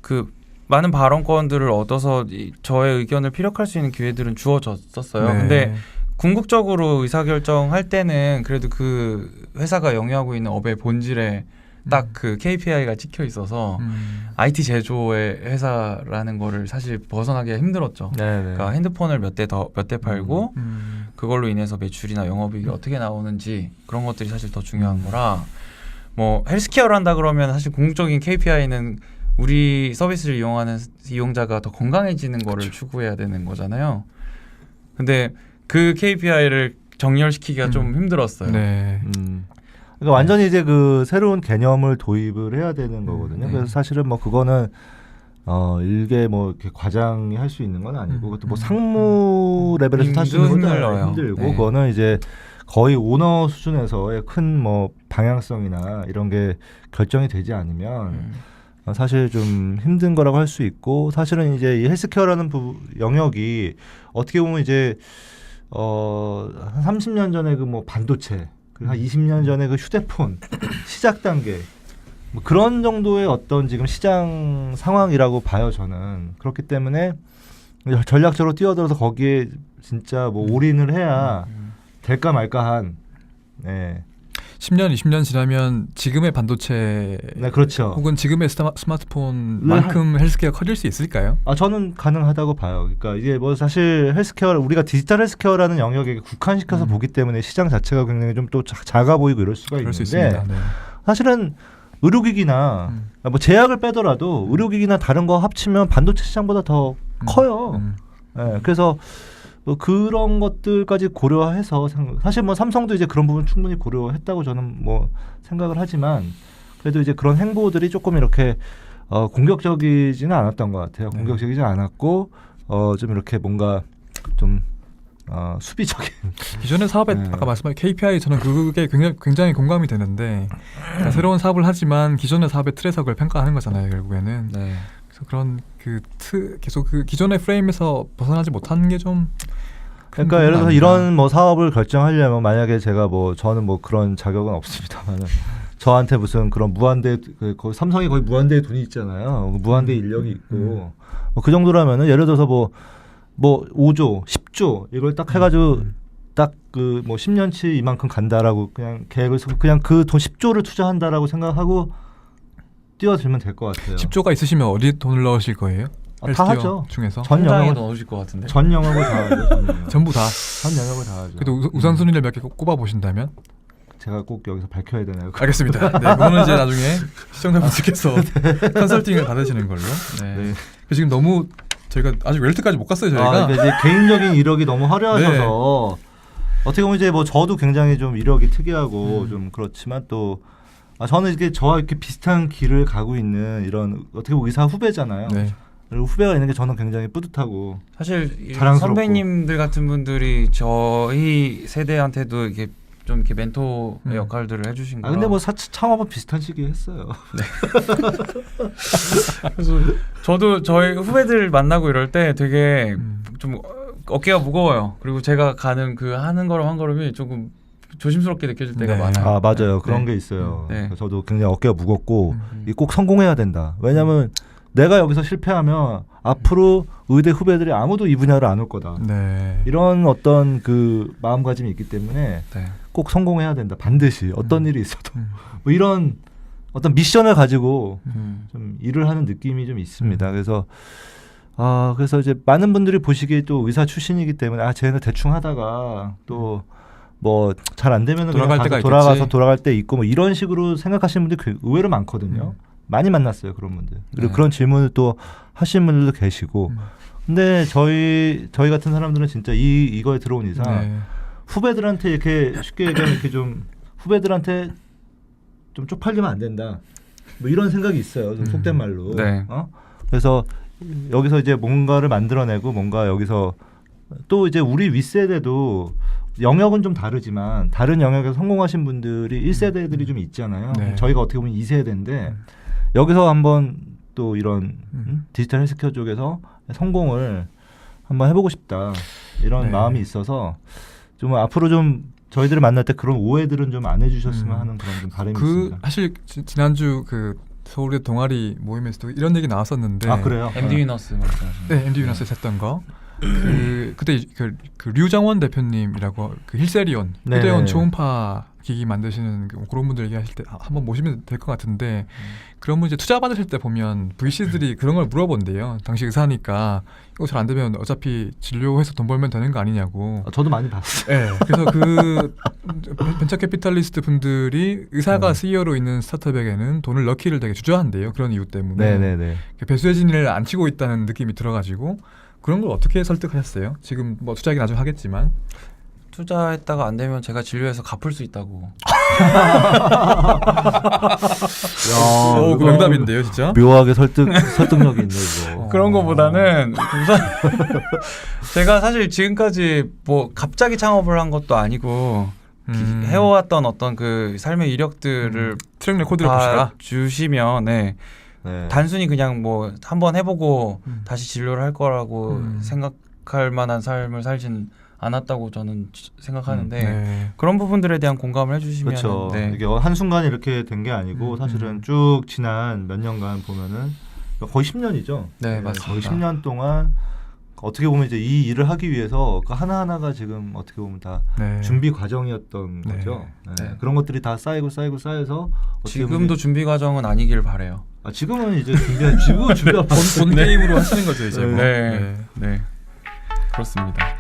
그 많은 발언권들을 얻어서 저의 의견을 피력할 수 있는 기회들은 주어졌었어요. 근데 궁극적으로 의사결정할 때는 그래도 그 회사가 영위하고 있는 업의 본질에 딱 그 KPI가 찍혀 있어서 IT 제조의 회사라는 거를 사실 벗어나기가 힘들었죠. 그러니까 핸드폰을 몇 대 팔고 그걸로 인해서 매출이나 영업이익이 어떻게 나오는지 그런 것들이 사실 더 중요한 거라 뭐 헬스케어를 한다 그러면 사실 궁극적인 KPI는 우리 서비스를 이용하는 이용자가 더 건강해지는 거를 그쵸. 추구해야 되는 거잖아요. 근데 그 KPI를 정렬시키기가 좀 힘들었어요. 네. 그러니까 완전히 이제 그 새로운 개념을 도입을 해야 되는 거거든요. 네. 그래서 사실은 뭐 그거는 일개 뭐 이렇게 과장이 할 수 있는 건 아니고 그것도 뭐 상무 레벨에서 할 수 있는 것도 힘들어요. 힘들고 네. 그거는 이제 거의 오너 수준에서의 큰 뭐 방향성이나 이런 게 결정이 되지 않으면 사실 좀 힘든 거라고 할 수 있고 사실은 이제 이 헬스케어라는 영역이 어떻게 보면 이제 한 30년 전에 그 뭐 반도체 그리고 한 20년 전에 그 휴대폰 시작 단계 뭐 그런 정도의 어떤 지금 시장 상황이라고 봐요 저는. 그렇기 때문에 전략적으로 뛰어들어서 거기에 진짜 뭐 올인을 해야 될까 말까한. 네. 10년, 20년 지나면 지금의 반도체 네, 그렇죠. 혹은 지금의 스마트폰만큼 헬스케어가 커질 수 있을까요? 저는 가능하다고 봐요. 그러니까 이게 뭐 사실 헬스케어 우리가 디지털 헬스케어라는 영역에 국한시켜서 보기 때문에 시장 자체가 굉장히 좀 또 작아 보이고 이럴 수가 그럴 수 있는데 있습니다. 네. 사실은 의료기기나 뭐 제약을 빼더라도 의료기기나 다른 거 합치면 반도체 시장보다 더 커요. 네, 그래서 뭐 그런 것들까지 고려해서 사실 뭐 삼성도 이제 그런 부분 충분히 고려했다고 저는 뭐 생각을 하지만 그래도 이제 그런 행보들이 조금 이렇게 공격적이지는 않았던 것 같아요. 네. 공격적이지 않았고 좀 이렇게 뭔가 좀 수비적인. 기존의 사업에 네. 아까 말씀하신 KPI 저는 그게 굉장히 공감이 되는데 그러니까 새로운 사업을 하지만 기존의 사업의 틀에서 그걸 평가하는 거잖아요 결국에는. 네. 그래서 그런 계속 그 기존의 프레임에서 벗어나지 못하는 게 좀. 그러니까 예를 들어서 이런 뭐 사업을 결정하려면 만약에 제가 뭐 저는 뭐 그런 자격은 없습니다만 저한테 무슨 그런 무한대 삼성이 거의 무한대의 돈이 있잖아요. 무한대 인력이 있고 뭐 그 정도라면은 예를 들어서 뭐 5조, 10조 이걸 딱 해가지고 딱 그 뭐 10년치 이만큼 간다라고 그냥 계획을 쓰고 그냥 그 돈 10조를 투자한다라고 생각하고 뛰어들면 될 것 같아요. 10조가 있으시면 어디 돈을 넣으실 거예요? 다 헬스케어 하죠. 중에서 전 통장에 영역을 넣으실 것 같은데. 전 영역을 다 하죠. 전부 다. 전 영역을 다 하죠. 그래도 우선순위를 몇 개 꼽아 보신다면 제가 꼭 여기서 밝혀야 되나요? 알겠습니다. 네, 그거는 이제 나중에 시청자분들께서 컨설팅을 받으시는 걸로. 네. 지금 너무 저희가 아직 웰트까지 못 갔어요 저희가. 그러니까 이제 개인적인 이력이 너무 화려하셔서 어떻게 보면 이제 뭐 저도 굉장히 좀 이력이 특이하고 좀 그렇지만 또 저는 이게 저와 이렇게 비슷한 길을 가고 있는 이런 어떻게 보면 의사 후배잖아요. 네. 그리고 후배가 있는 게 저는 굉장히 뿌듯하고 사실 이 자랑스럽고. 선배님들 같은 분들이 저희 세대한테도 이렇게 좀 이렇게 멘토의 역할들을 해주신 거라. 근데 뭐 창업은 비슷한 시기에 했어요. 그래서 저도 저희 후배들 만나고 이럴 때 되게 좀 어깨가 무거워요. 그리고 제가 가는 그 하는 걸음 한 걸음이 조금 조심스럽게 느껴질 때가 네. 많아요. 맞아요. 그런 네. 게 있어요. 네. 저도 굉장히 어깨가 무겁고 꼭 성공해야 된다. 왜냐하면 내가 여기서 실패하면 앞으로 의대 후배들이 아무도 이 분야를 안 올 거다. 네. 이런 어떤 그 마음가짐이 있기 때문에 네. 꼭 성공해야 된다. 반드시 어떤 일이 있어도 뭐 이런 어떤 미션을 가지고 좀 일을 하는 느낌이 좀 있습니다. 그래서 이제 많은 분들이 보시기에 또 의사 출신이기 때문에 쟤는 대충 하다가 또 뭐 잘 안 되면 돌아갈 때가 돌아가서 있겠지. 돌아갈 때 있고 뭐 이런 식으로 생각하시는 분들이 의외로 많거든요. 많이 만났어요 그런 분들. 그리고 네. 그런 질문을 또 하시는 분들도 계시고. 근데 저희 같은 사람들은 진짜 이거에 들어온 이상 네. 후배들한테 이렇게 쉽게 얘기하면 이렇게 좀 후배들한테 좀 쪽팔리면 안 된다. 뭐 이런 생각이 있어요. 좀 속된 말로. 네. 그래서 여기서 이제 뭔가를 만들어내고 뭔가 여기서 또 이제 우리 윗세대도 영역은 좀 다르지만 다른 영역에서 성공하신 분들이 1세대들이 좀 있잖아요. 네. 저희가 어떻게 보면 2세대인데 여기서 한번 또 이런 디지털 헬스케어 쪽에서 성공을 한번 해보고 싶다. 이런 네. 마음이 있어서 좀 앞으로 좀 저희들을 만날 때 그런 오해들은 좀 안 해주셨으면 하는 그런 좀 바람이 있습니다. 사실 지난주 그 서울대 동아리 모임에서도 이런 얘기 나왔었는데. 그래요? MD 위너스 말씀하시는. 네, MD 위너스 했던 거. 그때 그 류정원 대표님이라고 그 힐세리온 네. 휴대용 초음파 기기 만드시는 그런 분들 얘기하실 때 한번 모시면 될 것 같은데 그런 분 이제 투자 받으실 때 보면 VC들이 그런 걸 물어본대요. 당시 의사니까 이거 잘 안 되면 어차피 진료해서 돈 벌면 되는 거 아니냐고. 저도 많이 봤어요. 네, 그래서 그 벤처 캐피탈리스트 분들이 의사가 CEO로 있는 스타트업에게는 돈을 넣기를 되게 주저한대요. 그런 이유 때문에. 네네네. 배수의 진을 안 치고 있다는 느낌이 들어가지고 그런 걸 어떻게 설득하셨어요? 지금 뭐 투자하기 나중에 하겠지만 투자했다가 안 되면 제가 진료해서 갚을 수 있다고. 그 명답인데요, 진짜. 묘하게 설득력이 있네 이거. 그런 거보다는 우선 제가 사실 지금까지 뭐 갑자기 창업을 한 것도 아니고 해왔던 어떤 그 삶의 이력들을 트랙 레코드를 보시라. 주시면 네. 네. 단순히 그냥 뭐 한번 해보고 다시 진료를 할 거라고 생각할 만한 삶을 살진 않았다고 저는 생각하는데 네. 그런 부분들에 대한 공감을 해주시면 그렇죠. 네. 이게 한순간에 이렇게 된 게 아니고 사실은 쭉 지난 몇 년간 보면은 거의 10년이죠. 네, 맞습니다. 거의 10년 동안 어떻게 보면 이제 이 일을 하기 위해서 그 하나하나가 지금 어떻게 보면 다 네. 준비 과정이었던 네. 거죠. 네. 네. 그런 것들이 다 쌓여서 어떻게 지금도 보면 준비 과정은 아니길 바래요. 지금은 이제 준비가 본 게임으로 하시는 거죠, 이제. 뭐. 네, 네, 그렇습니다.